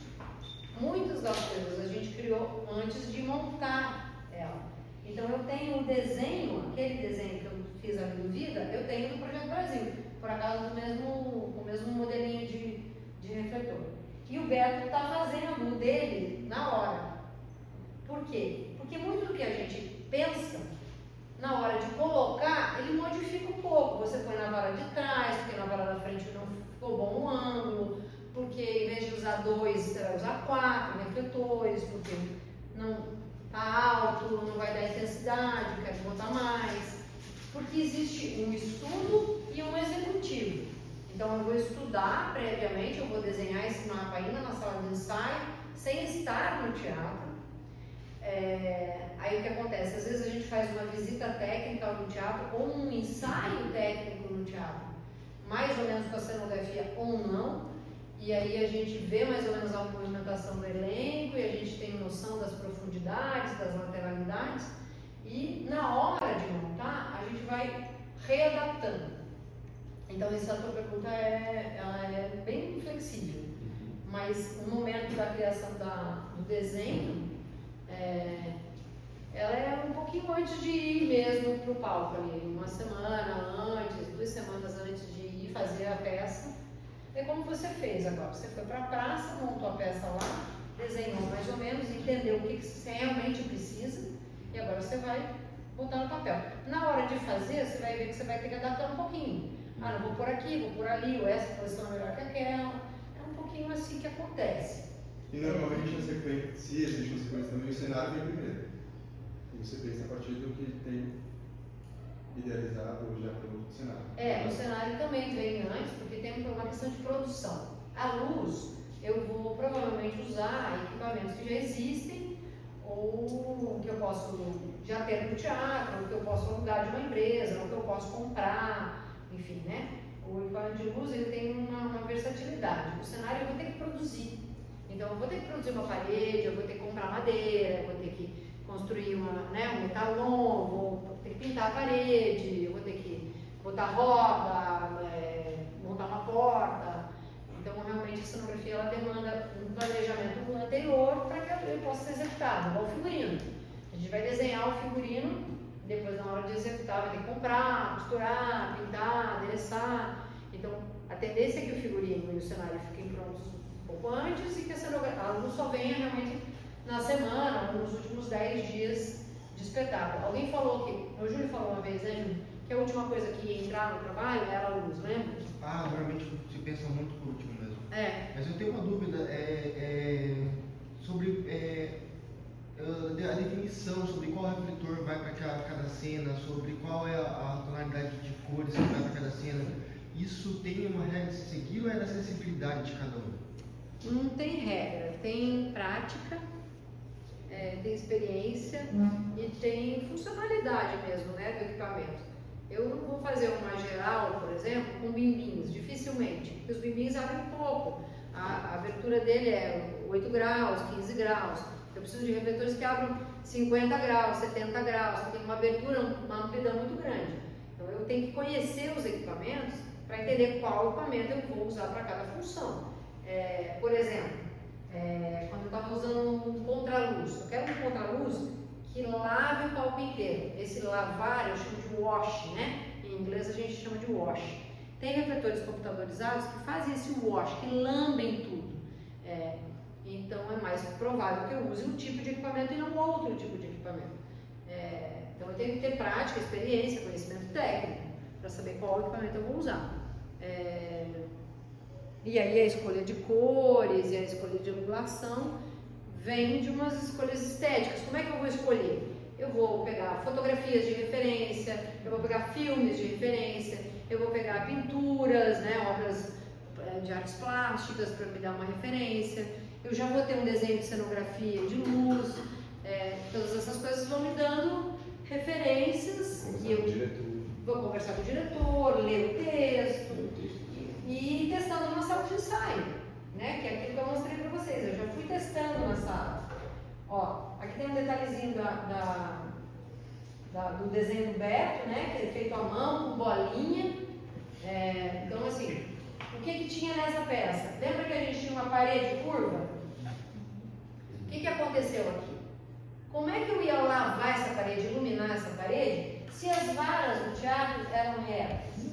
Speaker 1: Muitas das coisas a gente criou antes de montar ela. Então eu tenho o desenho, aquele desenho que eu fiz ali do Vida, eu tenho do Projeto Brasil, por acaso com o mesmo modelinho de refletor. E o Beto está fazendo o dele na hora. Por quê? Porque muito do que a gente pensa, na hora de colocar, ele modifica um pouco. Você põe na vara de trás, porque na vara da frente não ficou bom o ângulo, porque em vez de usar 2, você vai usar 4 refletores, porque não está alto, não vai dar intensidade, quer botar mais. Porque existe um estudo e um executivo. Então eu vou estudar previamente, eu vou desenhar esse mapa ainda na sala de ensaio, sem estar no teatro. Aí o que acontece? Às vezes a gente faz uma visita técnica no teatro ou um ensaio técnico no teatro, mais ou menos com a cenografia ou não, e aí a gente vê mais ou menos a movimentação do elenco e a gente tem noção das profundidades, das lateralidades, e na hora de montar a gente vai readaptando. Então, essa tua pergunta ela é bem flexível, mas no momento da criação do desenho, ela é um pouquinho antes de ir mesmo para o palco ali, uma semana antes, 2 semanas antes de ir fazer a peça. É como você fez agora, você foi para a praça, montou a peça lá, desenhou mais ou menos, entendeu o que você realmente precisa e agora você vai botar no papel. Na hora de fazer, você vai ver que você vai ter que adaptar um pouquinho. Ah, não vou por aqui, vou por ali, ou essa posição é melhor que aquela. É um pouquinho assim que acontece.
Speaker 5: E normalmente a sequência, se existe uma sequência também, o cenário vem primeiro. E você pensa a partir do que tem idealizado já pelo cenário.
Speaker 1: O cenário também vem antes, porque tem uma questão de produção. A luz, eu vou provavelmente usar equipamentos que já existem, ou que eu posso já ter no teatro, ou que eu posso alugar de uma empresa, ou que eu posso comprar, enfim, né? O equipamento de luz, ele tem uma versatilidade. O cenário eu vou ter que produzir. Então, eu vou ter que produzir uma parede, eu vou ter que comprar madeira, eu vou ter que construir um metalon, vou ter que pintar a parede, eu vou ter que botar roda, montar uma porta. Então, realmente, a cenografia ela demanda um planejamento anterior para que ele possa ser executado, igual o figurino. A gente vai desenhar o figurino, depois, na hora de executar, vai ter que comprar, costurar, pintar, adereçar. Então, a tendência é que o figurino e o cenário fiquem prontos um pouco antes e que a luz só venha realmente na semana, ou nos últimos 10 dias de espetáculo. Alguém falou o Júlio falou uma vez, né, Júlio, que a última coisa que ia entrar no trabalho era a luz, lembra?
Speaker 3: Normalmente se pensa muito por último mesmo.
Speaker 1: É.
Speaker 3: Mas eu tenho uma dúvida sobre a definição, sobre qual refletor vai para cada cena, sobre qual é a tonalidade de cores que vai para cada cena. Isso tem uma regra de seguir ou é da sensibilidade de cada um?
Speaker 1: Não tem regra, tem prática, tem experiência e tem funcionalidade mesmo, né, do equipamento. Eu não vou fazer uma geral, por exemplo, com bimbins, dificilmente, porque os bimbins abrem pouco. A abertura dele é 8 graus, 15 graus. Eu preciso de refletores que abram 50 graus, 70 graus, que tem uma abertura, uma amplidão muito grande. Então eu tenho que conhecer os equipamentos para entender qual equipamento eu vou usar para cada função. Por exemplo, quando eu estava usando um contraluz, eu quero um contraluz que lave o palco inteiro. Esse lavar eu chamo de wash, né? Em inglês a gente chama de wash. Tem refletores computadorizados que fazem esse wash, que lambem tudo. Então é mais provável que eu use um tipo de equipamento e não outro tipo de equipamento. Então eu tenho que ter prática, experiência, conhecimento técnico para saber qual equipamento eu vou usar. E aí a escolha de cores e a escolha de angulação vem de umas escolhas estéticas. Como é que eu vou escolher? Eu vou pegar fotografias de referência, eu vou pegar filmes de referência, eu vou pegar pinturas, né, obras de artes plásticas para me dar uma referência. Eu já vou ter um desenho de cenografia, de luz. Todas essas coisas vão me dando referências. E eu vou conversar com o diretor, ler o texto e ir testando uma sala de ensaio, né? Que é aquilo que eu mostrei para vocês. Eu já fui testando na sala. Ó, aqui tem um detalhezinho do desenho do Beto, né? Que é feito à mão, com bolinha. Então, assim, o que tinha nessa peça? Lembra que a gente tinha uma parede curva? O que aconteceu aqui? Como é que eu ia lavar essa parede, iluminar essa parede, se as varas do teatro eram retas?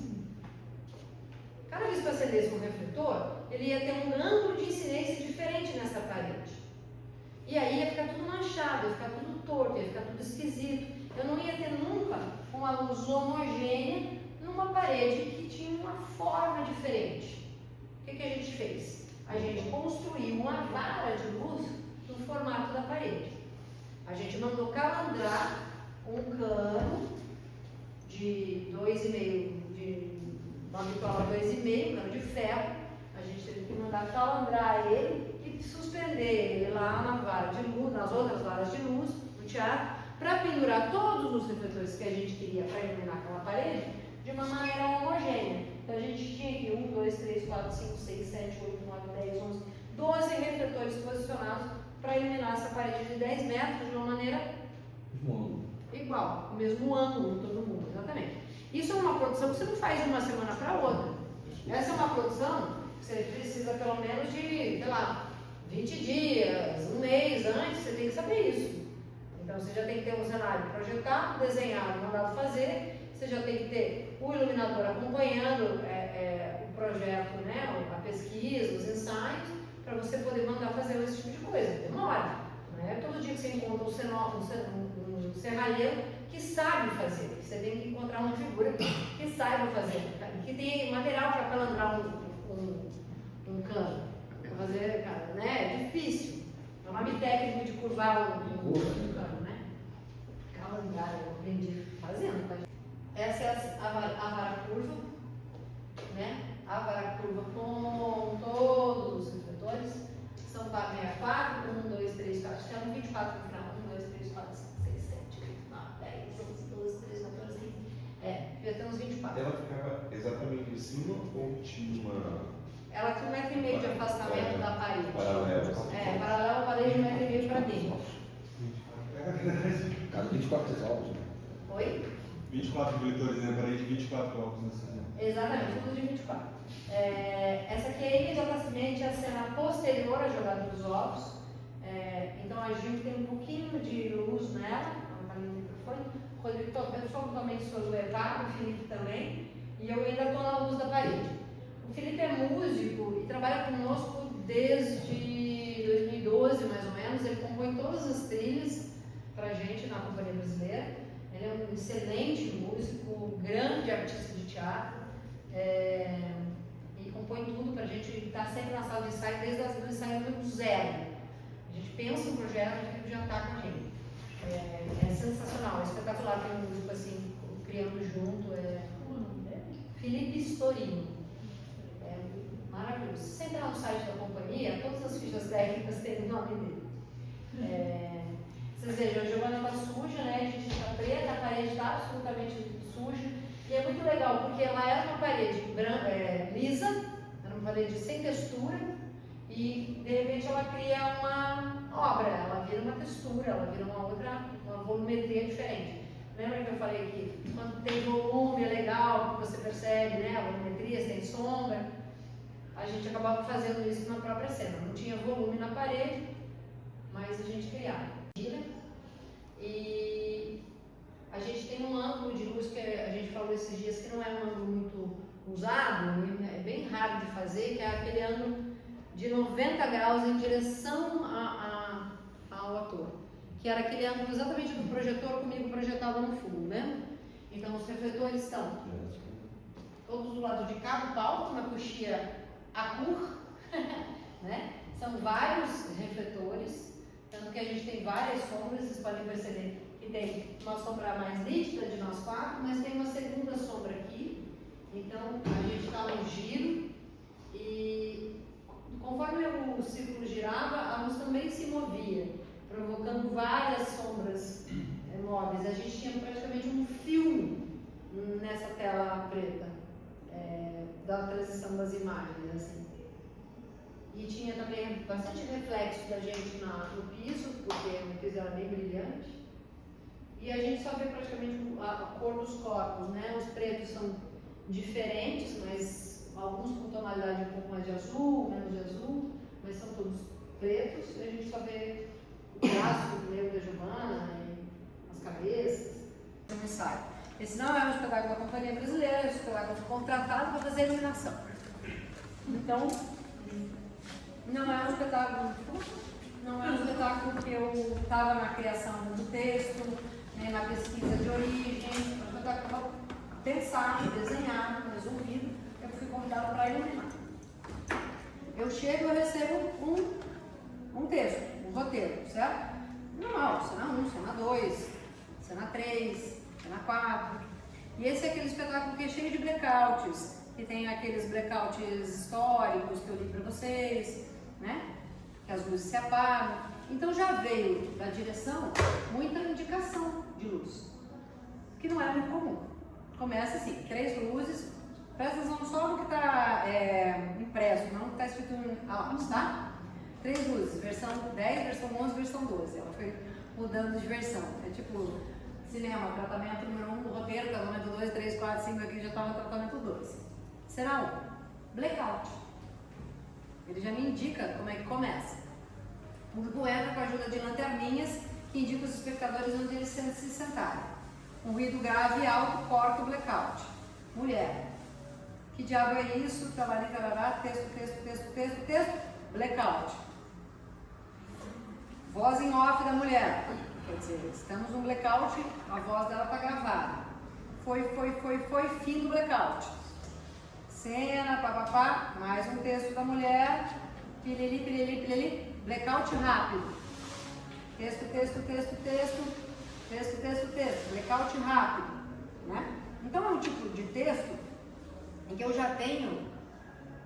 Speaker 1: Cada vez que eu acendesse um refletor, ele ia ter um ângulo de incidência diferente nessa parede. E aí ia ficar tudo manchado, ia ficar tudo torto, ia ficar tudo esquisito. Eu não ia ter nunca uma luz homogênea numa parede que tinha uma forma diferente. O que a gente fez? A gente construiu uma vara de luz no formato da parede. A gente mandou calandrar um cano de 2,5, uma bitola 2,5, cano de ferro. A gente teve que mandar calandrar ele e suspender ele lá na vara de luz, nas outras varas de luz do teatro, para pendurar todos os refletores que a gente queria para iluminar aquela parede de uma maneira homogênea. Então a gente tinha aqui 1, 2, 3, 4, 5, 6, 7, 8, 9, 10, 11, 12 refletores posicionados para iluminar essa parede de 10 metros de uma maneira igual, o mesmo ângulo, todo mundo, exatamente. Isso é uma produção que você não faz de uma semana para outra. Essa é uma produção que você precisa pelo menos de, sei lá, 20 dias, um mês antes, você tem que saber isso. Então você já tem que ter um cenário projetado, desenhado, mandado fazer, você já tem que ter o iluminador acompanhando o projeto, né, a pesquisa, os ensaios, para você poder mandar fazer esse tipo de coisa. Demora. Não é todo dia que você encontra um serralheiro que sabe fazer. Você tem que encontrar uma figura que saiba fazer, que tem material para calambrar um cano. Para fazer, né? É difícil. É o nome técnico de curvar um cano, né? Calambrar, eu aprendi fazendo. Essa é a vara curva, né? A vara curva com todos os refletores. São 64, 1, 2, 3, 4, tem 24 no final. 1, 2, 3, 4, 5, 6, 7, 8, 9, 10, 11, 12, 13, 14, 15. Devia ter uns 24.
Speaker 2: Ela ficava exatamente em cima ou tinha uma.
Speaker 1: Ela tinha 1,5 metro de afastamento da parede.
Speaker 2: Paralelo.
Speaker 1: Paralelo à parede, 1,5 metro para dentro.
Speaker 6: Cada 24 resolve, né?
Speaker 1: Oi?
Speaker 5: 24 refletores na parede, 24 óculos nessa cena.
Speaker 1: Exatamente, tudo de 24. Essa aqui é imediatamente a cena posterior à jogada dos ovos. Então a gente tem um pouquinho de luz nela. O Rodrigo totalmente sobrelevado, o Felipe também. E eu ainda estou na luz da parede. O Felipe é músico e trabalha conosco desde 2012, mais ou menos. Ele compõe todas as trilhas para a gente na Companhia Brasileira. Ele é um excelente músico, grande artista de teatro. E compõe tudo para a gente. Ele está sempre na sala de ensaio, desde o ensaio do zero. A gente pensa um projeto e já está com a gente. É sensacional, é espetacular. Tem um grupo assim, criando junto. Como é o nome dele? Felipe Storino. Maravilhoso. Se você entrar no site da companhia, todas as fichas técnicas têm o nome dele. Vocês vejam, a Giovana está suja, né? A gente está preta, a parede está absolutamente suja. E é muito legal, porque ela era uma parede lisa, era uma parede sem textura, e de repente ela cria uma obra, ela vira uma textura, ela vira uma volumetria diferente. Lembra que eu falei que quando tem volume é legal, você percebe, né? A volumetria, tem sombra. A gente acabava fazendo isso na própria cena. Não tinha volume na parede, mas a gente criava. E a gente tem um ângulo de luz que a gente falou esses dias que não é um ângulo muito usado, é bem raro de fazer, que é aquele ângulo de 90 graus em direção ao ator. Que era aquele ângulo exatamente do projetor comigo projetado no fundo, né? Então os refletores estão todos do lado de cá do palco, na coxia Acur, né? São vários refletores, tanto que a gente tem várias sombras, vocês podem perceber que tem uma sombra mais nítida de nós quatro, mas tem uma segunda sombra aqui. Então a gente está no giro e conforme o círculo girava, a luz também se movia, provocando várias sombras móveis. A gente tinha praticamente um filme nessa tela preta. Da transição das imagens, assim. E tinha também bastante reflexo da gente no piso, porque o piso era bem brilhante. E a gente só vê praticamente a cor dos corpos, né? Os pretos são diferentes, mas alguns com tonalidade um pouco mais de azul, menos de azul, mas são todos pretos. E a gente só vê o braço do Leo da Giovana e as cabeças. No ensaio. Esse não é um espetáculo da Companhia Brasileira, é um espetáculo contratado para fazer iluminação. Então, não é um espetáculo que eu estava na criação do texto, né, na pesquisa de origem, é um espetáculo pensado, desenhado, resolvido, eu fui convidada para iluminar. Eu chego e recebo um texto, um roteiro, certo? Normal, cena 1, cena 2, cena 3, cena 4. E esse é aquele espetáculo que é cheio de blackouts, que tem aqueles blackouts históricos que eu li para vocês, né? Que as luzes se apagam. Então já veio da direção muita indicação de luz, que não é muito comum. Começa assim, 3 luzes, presta atenção só no que está impresso, não no que está escrito em lápis, tá? 3 luzes, versão 10, versão 11, versão 12. Ela foi mudando de versão. É tipo Cinema, tratamento número 1 do roteiro, tratamento 2, 3, 4, 5, aqui já estava no tratamento 2. Cena 1, blackout. Ele já me indica como é que começa. O público entra com a ajuda de lanterninhas que indicam os espectadores onde eles se sentarem. Um ruído grave e alto corta o blackout. Mulher. Que diabo é isso? Trabalhei, tarará, texto, blackout. Voz em off da mulher. Quer dizer, estamos num blackout, a voz dela está gravada. Foi, fim do blackout. Cena, papapá, mais um texto da mulher. Pilili, blackout rápido. Texto, blackout rápido. Né? Então é um tipo de texto em que eu já tenho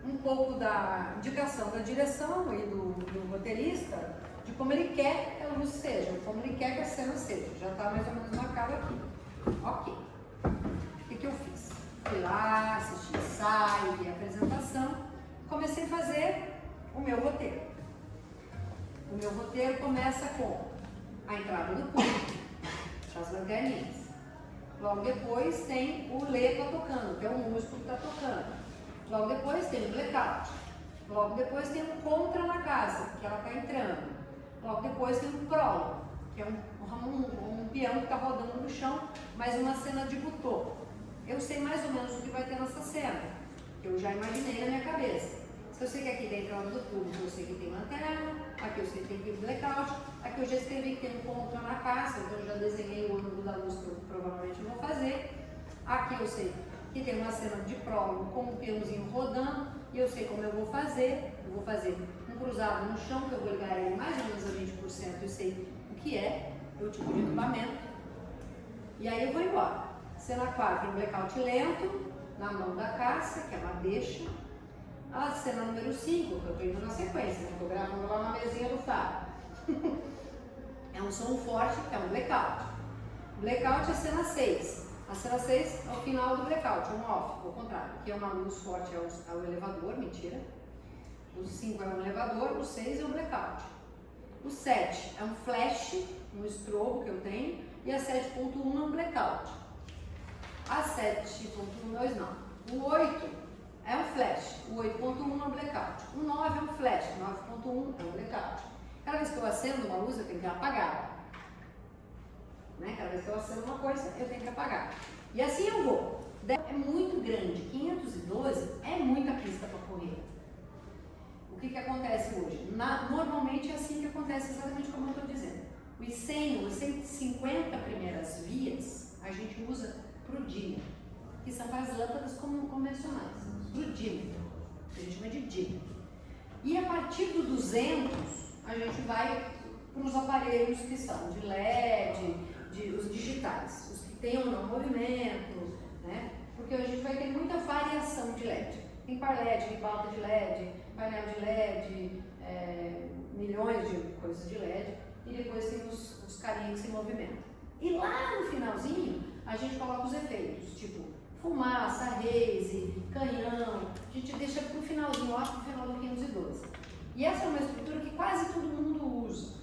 Speaker 1: um pouco da indicação da direção e do roteirista de como ele quer que a luz seja, como ele quer que a cena seja. Já está mais ou menos marcado aqui. Ok. O que eu fiz? Fui lá, assisti ensaio, vi a apresentação, comecei a fazer o meu roteiro. O meu roteiro começa com a entrada do público, as lanterninhas. Logo depois tem o letra tocando, que é o músico que está tocando. Logo depois tem o blackout. Logo depois tem um contra na casa, que ela está entrando. Logo depois tem um prólogo, que é um peão que está rodando no chão, mais uma cena de butô. Eu sei mais ou menos o que vai ter nessa cena, que eu já imaginei na minha cabeça. Se eu sei que aqui tem entrada do público, eu sei que tem lanterna, aqui eu sei que tem blackout, aqui eu já escrevi que tem um contra na casa, então eu já desenhei o ângulo da luz que eu provavelmente vou fazer. Aqui eu sei que tem uma cena de prólogo com um peãozinho rodando, e eu sei como eu vou fazer. Eu vou fazer um cruzado no chão, que eu vou ligar ele mais ou menos a 20%, eu sei o que é, o tipo de equipamento. E aí eu vou embora. Cena 4, um blackout lento, na mão da caça, que é uma deixa. A cena número 5, que eu estou indo na sequência, né? Estou gravando lá na mesinha do Fábio. É um som forte, que é um blackout. Blackout é a cena 6. A cena 6 é o final do blackout, um off, ao contrário. Aqui é uma luz forte, é o elevador, mentira. O 5 é um elevador, o 6 é um blackout. O 7 é um flash, um estrobo que eu tenho, e a 7.1 é um blackout. A 7.2 não. O 8 é um flash, o 8.1 é um blackout. O 9 é um flash, o 9.1 é um blackout. Cada vez que eu acendo uma luz, eu tenho que apagar. Né? Cada vez que eu acendo uma coisa, eu tenho que apagar. E assim eu vou. É muito grande, 512 é muita pista para correr. O que acontece hoje? Normalmente é assim que acontece, exatamente como eu estou dizendo. Os 100, os 150 primeiras vias, a gente usa para o dimmer, que são para as lâmpadas convencionais, para o dimmer, que a gente chama de dimmer. E a partir do 200, a gente vai para os aparelhos que são de LED, os digitais, os que têm ou não movimento, né? Porque a gente vai ter muita variação de LED. Tem par LED, ribalta de LED, painel de LED, milhões de coisas de LED, e depois tem os carinhos em movimento. E lá no finalzinho, a gente coloca os efeitos, tipo fumaça, haze, canhão, a gente deixa para o finalzinho, lá para o final do 512. E essa é uma estrutura que quase todo mundo usa,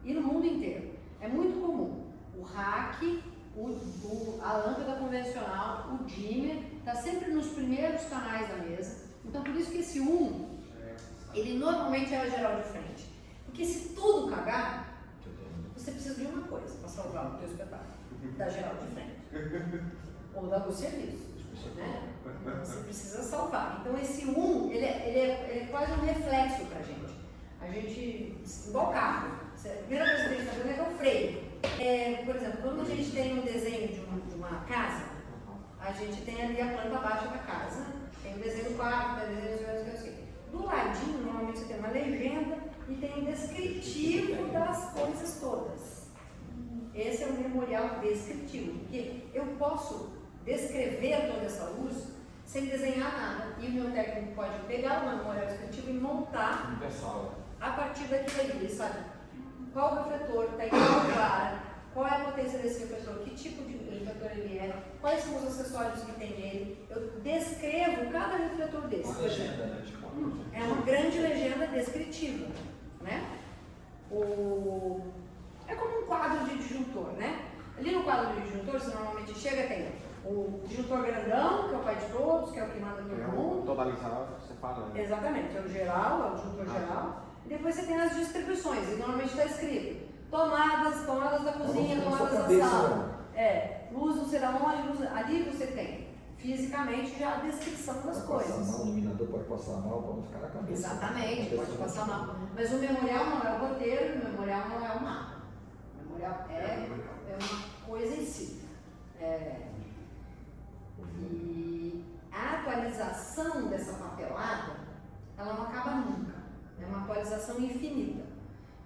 Speaker 1: e no mundo inteiro. É muito comum. O rack, a lâmpada convencional, o dimmer, está sempre nos primeiros canais da mesa. Então, por isso que esse 1, ele normalmente é a geral de frente. Porque se tudo cagar, você precisa de uma coisa para salvar o teu espetáculo, da geral de frente. Ou da do serviço, né? Você precisa salvar. Então esse 1, ele é quase um reflexo pra gente. A gente, igual carro, a primeira coisa que a gente está fazendo é o freio. Por exemplo, quando a gente tem um desenho de uma casa, a gente tem ali a planta baixa da casa, tem o desenho do quarto, tem o desenho dos que eu sei. Do ladinho, normalmente você tem uma legenda e tem um descritivo das coisas todas. Esse é um memorial descritivo, porque eu posso descrever toda essa luz sem desenhar nada. E o meu técnico pode pegar o memorial descritivo e montar
Speaker 4: Universal.
Speaker 1: a partir daquilo ali. Ele sabe qual refletor está em qual clara, qual é a potência desse refletor, que tipo de refletor ele é, quais são os acessórios que tem nele. Eu descrevo cada refletor desse.
Speaker 4: Uma legenda, né?
Speaker 1: É uma grande legenda descritiva, né? É como um quadro de disjuntor, né? Ali no quadro do disjuntor, você normalmente chega e tem o disjuntor grandão, que é o pai de todos, que é o que manda todo mundo.
Speaker 3: Totalizado, separando.
Speaker 1: Exatamente, é o geral, é o disjuntor geral. E depois você tem as distribuições, e normalmente está escrito tomadas da cozinha, tomadas da sala. Luz não será onde, ali você tem fisicamente já a descrição das coisas.
Speaker 6: Passar mal, o iluminador pode passar mal para não ficar na cabeça.
Speaker 1: Exatamente, pode passar mal. Mas o memorial não é o roteiro, o memorial não é o mapa. O memorial é uma coisa em si. E a atualização dessa papelada, ela não acaba nunca. É uma atualização infinita.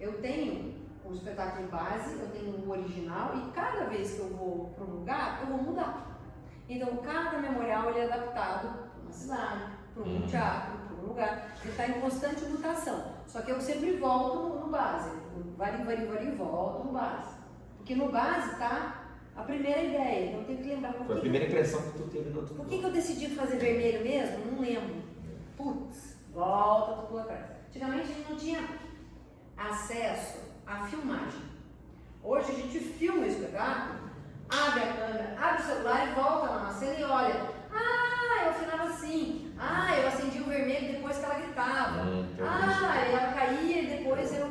Speaker 1: Eu tenho o espetáculo base, eu tenho o original, e cada vez que eu vou para um lugar, eu vou mudar. Então, cada memorial ele é adaptado para uma cidade, para um teatro, para um lugar. Ele está em constante mutação. Só que eu sempre volto no base. Vario e volto no base. Porque no base está a primeira ideia. Então, eu tenho que lembrar.
Speaker 6: Foi a primeira impressão que tu teve no outro.
Speaker 1: Por que eu decidi fazer vermelho mesmo? Não lembro. Putz, volta tudo atrás. Antigamente, a gente não tinha acesso à filmagem. Hoje, a gente filma o espetáculo, abre a câmera, abre o celular e volta lá na cena e olha. Eu afinava assim. Eu acendi o vermelho depois que ela gritava. Ela caía e depois eu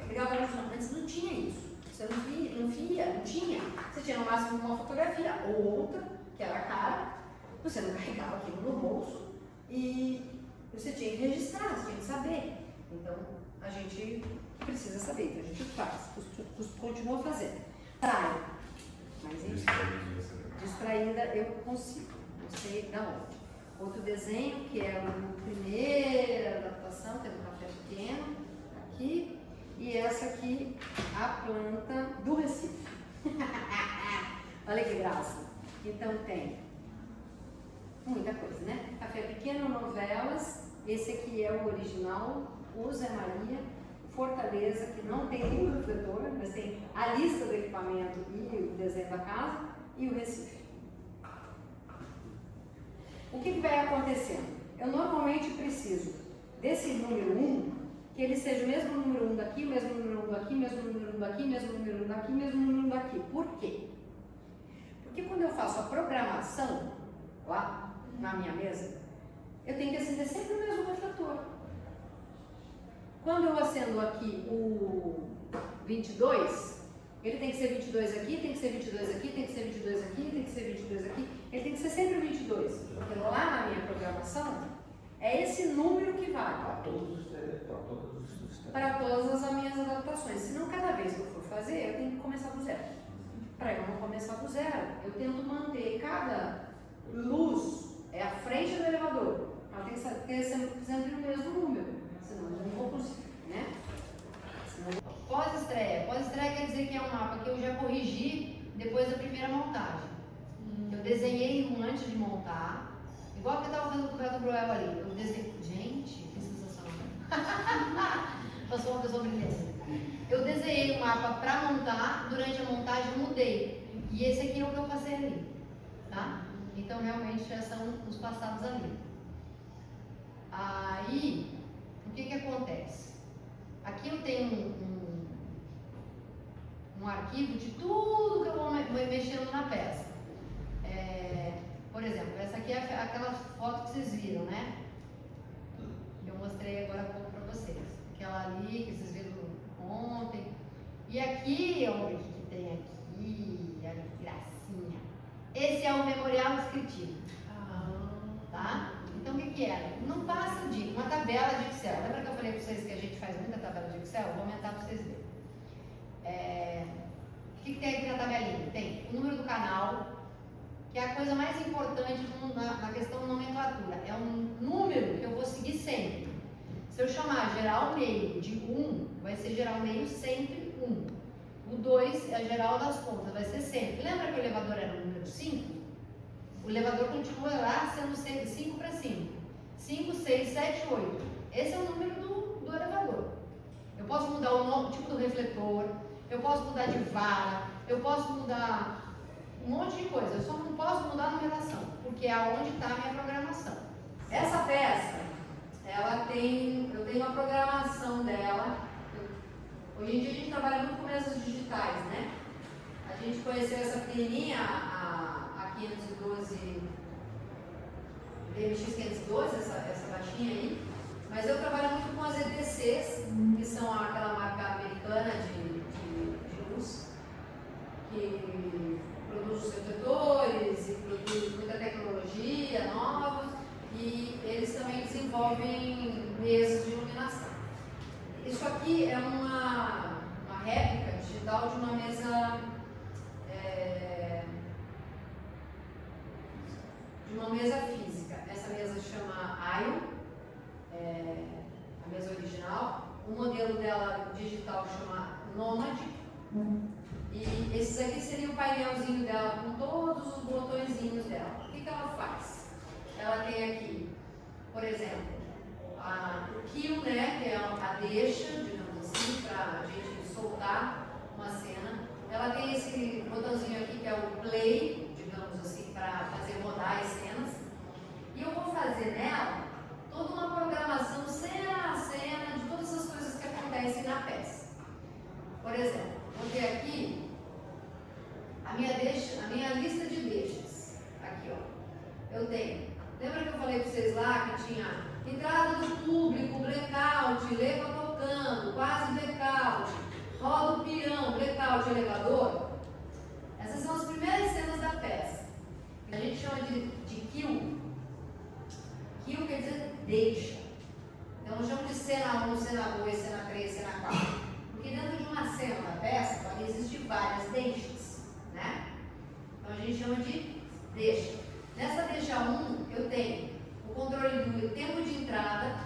Speaker 1: ligava no som. Antes não tinha isso. Você não tinha. Você tinha no máximo uma fotografia ou outra, que era a cara. Você não carregava aquilo no bolso e você tinha que registrar, você tinha que saber. Então, a gente precisa saber, então a gente faz, continua fazendo. Mas distraída eu consigo, não sei da onde. Outro desenho, que é a primeira adaptação, que é do Café Pequeno, aqui, e essa aqui, a planta do Recife. Olha que graça. Então tem muita coisa, né? Café Pequeno, novelas, esse aqui é o original, o Zé Maria, Fortaleza, que não tem nenhum refletor, mas tem a lista do equipamento e o desenho da casa, e o Recife. O que vai acontecendo? Eu normalmente preciso desse número 1, que ele seja o mesmo número 1 daqui, mesmo número 1 daqui, mesmo número 1 daqui, mesmo número 1 daqui, mesmo número 1 daqui. Por quê? Porque quando eu faço a programação, lá na minha mesa, eu tenho que acender sempre o mesmo refletor. Quando eu acendo aqui o 22, ele tem que ser 22 aqui, tem que ser 22 aqui, tem que ser 22 aqui, tem que ser 22 aqui, ele tem que ser sempre o 22, porque lá na minha programação é esse número que vale para todas as minhas adaptações. Senão, cada vez que eu for fazer, eu tenho que começar do zero. Para eu não começar do zero, eu tento manter cada luz à frente do elevador. Ela tem que ter sempre o mesmo número, senão eu não vou conseguir, né? Pós-estreia quer dizer que é um mapa que eu já corrigi depois da primeira montagem. Eu desenhei um antes de montar, igual que eu estava fazendo com o Beto Broel ali. Eu desenhei. Gente, que sensacional! Passou uma pessoa brilhante. Eu desenhei o mapa para montar, durante a montagem eu mudei. E esse aqui é o que eu passei ali. Tá? Então realmente já são os passados ali. Aí, o que acontece? Aqui eu tenho um arquivo de tudo que eu vou mexendo na peça. Por exemplo, essa aqui é aquela foto que vocês viram, né? Eu mostrei agora há pouco para vocês. Aquela ali que vocês viram ontem. E aqui, olha o que tem aqui, olha que gracinha. Esse é o memorial descritivo. Tá? Então o que era? Não passa de uma tabela de Excel. Lembra que eu falei para vocês que a gente faz muita tabela de Excel? Vou aumentar para vocês verem. O que tem aqui na tabelinha? Tem o número do canal, que é a coisa mais importante na questão de nomenclatura. É um número que eu vou seguir sempre. Se eu chamar geral meio de 1, vai ser geral meio sempre 1. O 2 é geral das contas, vai ser sempre. Lembra que o elevador era o número 5? O elevador continua lá sendo 5 para 5. 5, 6, 7, 8. Esse é o número do elevador. Eu posso mudar o tipo do refletor, eu posso mudar de vara, eu posso mudar um monte de coisa. Eu só não posso mudar a numeração, porque é onde está a minha programação. Essa peça, eu tenho a programação dela. Hoje em dia a gente trabalha muito com mesas digitais, né? A gente conheceu essa pequenininha, a 512, DMX 512, essa baixinha aí, mas eu trabalho muito com as ETCs, que são aquela marca americana de luz, que produz os refletores e produz muita tecnologia nova, e eles também desenvolvem mesas de iluminação. Isso aqui é uma réplica digital de uma mesa física. Essa mesa chama Ion, a mesa original. O modelo dela digital chama Nomad. E esses aqui seria o painelzinho dela com todos os botõezinhos dela. O que ela faz? Ela tem aqui, por exemplo, o kill, né, que é a deixa, digamos assim, para a gente soltar uma cena. Ela tem esse botãozinho aqui que é o play, digamos assim, para fazer rodar as cenas. E eu vou fazer nela toda uma programação cena a cena de todas as coisas que acontecem na peça. Por exemplo, vou ter aqui a minha lista de deixas. Aqui, ó. Eu tenho. Lembra que eu falei para vocês lá que tinha entrada do público, blackout, leva tocando, quase blackout, roda o peão, blackout, elevador? Essas são as primeiras cenas da peça. A gente chama de kill. Kill quer dizer deixa. Então eu chamo de cena 1, cena 2, cena 3, cena 4. Porque dentro de uma cena da peça podem existir várias deixas, né? Então a gente chama de deixa. Nessa deixa 1 eu tenho o controle do tempo de entrada,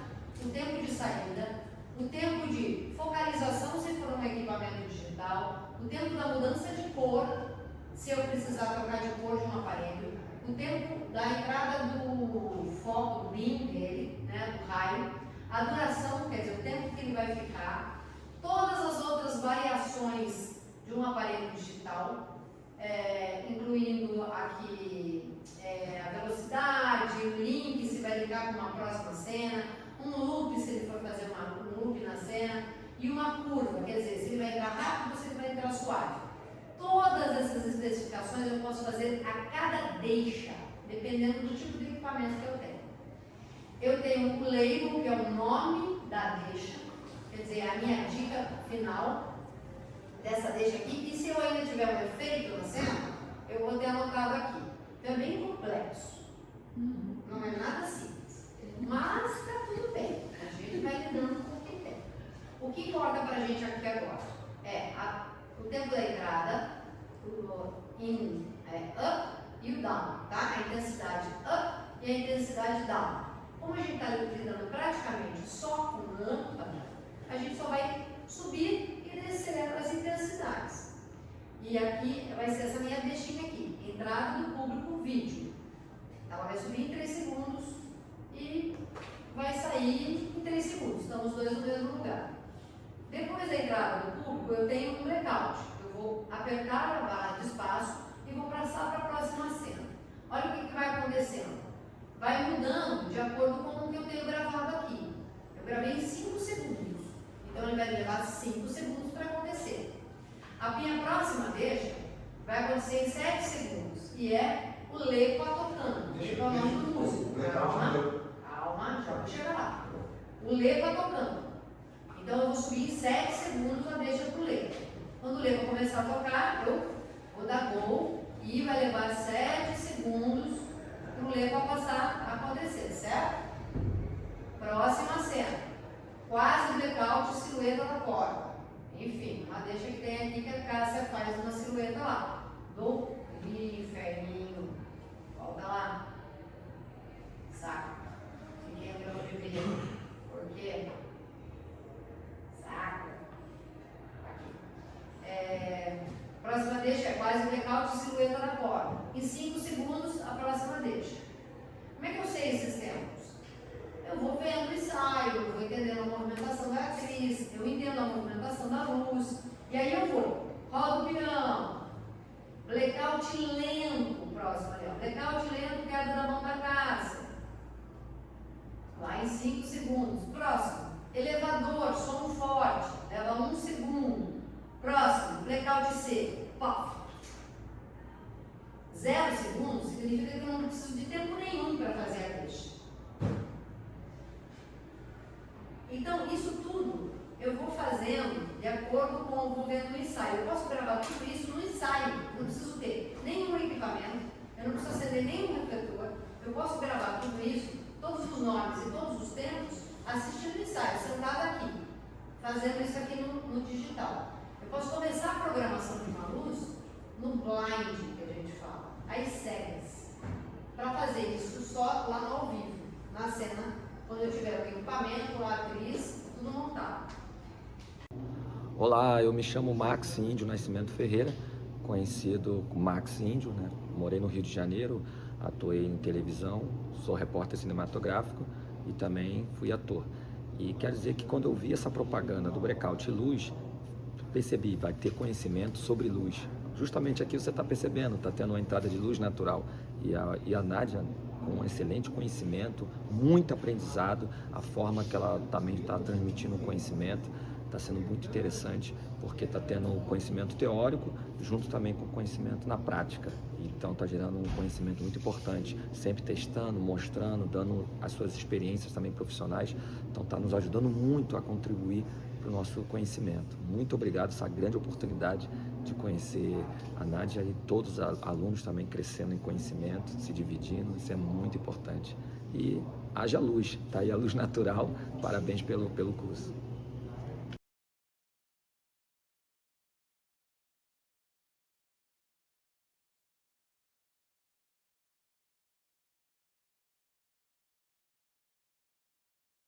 Speaker 1: o tempo de saída, o tempo de focalização se for um equipamento digital, o tempo da mudança de cor, se eu precisar trocar de cor de um aparelho, o tempo da entrada do foco, do beam dele, né, do raio, a duração, quer dizer, o tempo que ele vai ficar, todas as outras variações de um aparelho digital, incluindo aqui a velocidade, o link, se vai ligar com uma próxima cena, um loop, se ele for fazer um loop na cena, e uma curva, quer dizer, se ele vai entrar rápido ou se ele vai entrar suave. Todas essas especificações eu posso fazer a cada deixa, dependendo do tipo de equipamento que eu tenho. Eu tenho o label, que é o nome da deixa, quer dizer, a minha dica final dessa deixa aqui, e se eu ainda tiver um efeito na cena, eu vou ter anotado aqui. Então é bem complexo, não é nada simples, mas está tudo bem, a gente vai lidando com o que tem. O que importa para a gente aqui agora é o tempo da entrada, o in, up e o down, tá? A intensidade up e a intensidade down. Como a gente está lidando praticamente só com lâmpada, a gente só vai subir e descer as intensidades. E aqui vai ser essa minha deixinha aqui, entrada do público vídeo. Ela vai subir em 3 segundos e vai sair em 3 segundos. Estão os dois no mesmo lugar. Depois da entrada do público, eu tenho um blackout. Eu vou apertar a barra de espaço e vou passar para a próxima cena. Olha o que vai acontecendo. Vai mudando de acordo com o que eu tenho gravado aqui. Eu gravei em 5 segundos. Então ele vai levar 5 segundos para acontecer. A minha próxima deixa vai acontecer em 7 segundos. E é o Lepa tocando. Lepa é o nome do músico. Calma, já vou chegar lá. O Lepa tocando. Então eu vou subir em 7 segundos a deixa para o Lepa. Quando o Lepa começar a tocar, eu vou dar gol e vai levar 7 segundos para o Lepa passar a acontecer, certo? Próxima cena. Quase blackout, silhueta da porta. Enfim, uma deixa que tem aqui que a Cássia faz uma silhueta lá. Do inferninho. Volta lá. Saco. Fiquei lembrando de ver. Por quê? Saco. Aqui. Próxima deixa é quase blackout, silhueta da porta. Em 5 segundos, a próxima deixa. Como é que eu sei esses tempos? Eu vou vendo o ensaio, eu vou entendendo a movimentação da atriz, eu entendo a movimentação da luz, e aí eu vou, roda o peão, blackout lento, próximo ali, ó. Blackout lento, queda da mão da Cássia, lá em 5 segundos. Próximo, elevador, som forte, leva 1 segundo. Próximo, blackout seco, pop, 0 segundos significa que eu não preciso de tempo nenhum para fazer a deixa. Então, isso tudo eu vou fazendo de acordo com o movimento do ensaio. Eu posso gravar tudo isso no ensaio, eu não preciso ter nenhum equipamento, eu não preciso acender nenhum refletor, eu posso gravar tudo isso, todos os nomes e todos os tempos, assistindo o ensaio, sentado aqui, fazendo isso aqui no digital. Eu posso começar a programação de uma luz no blind, que a gente fala, às cegas, para fazer isso só lá no ao vivo, na cena, quando eu tiver o equipamento, a atriz, tudo montado.
Speaker 6: Olá, eu me chamo Max Índio Nascimento Ferreira, conhecido como Max Índio, né? Morei no Rio de Janeiro, atuei em televisão, sou repórter cinematográfico e também fui ator. E quero dizer que quando eu vi essa propaganda do Breakout Luz, percebi, vai ter conhecimento sobre luz. Justamente aqui você está percebendo, está tendo uma entrada de luz natural. E a Nádia, com um excelente conhecimento, muito aprendizado, a forma que ela também está transmitindo o conhecimento, está sendo muito interessante, porque está tendo um conhecimento teórico, junto também com o conhecimento na prática. Então está gerando um conhecimento muito importante, sempre testando, mostrando, dando as suas experiências também profissionais. Então está nos ajudando muito a contribuir para o nosso conhecimento. Muito obrigado, essa grande oportunidade de conhecer a Nádia e todos os alunos também crescendo em conhecimento, se dividindo, isso é muito importante. E haja luz, tá aí a luz natural, parabéns pelo curso.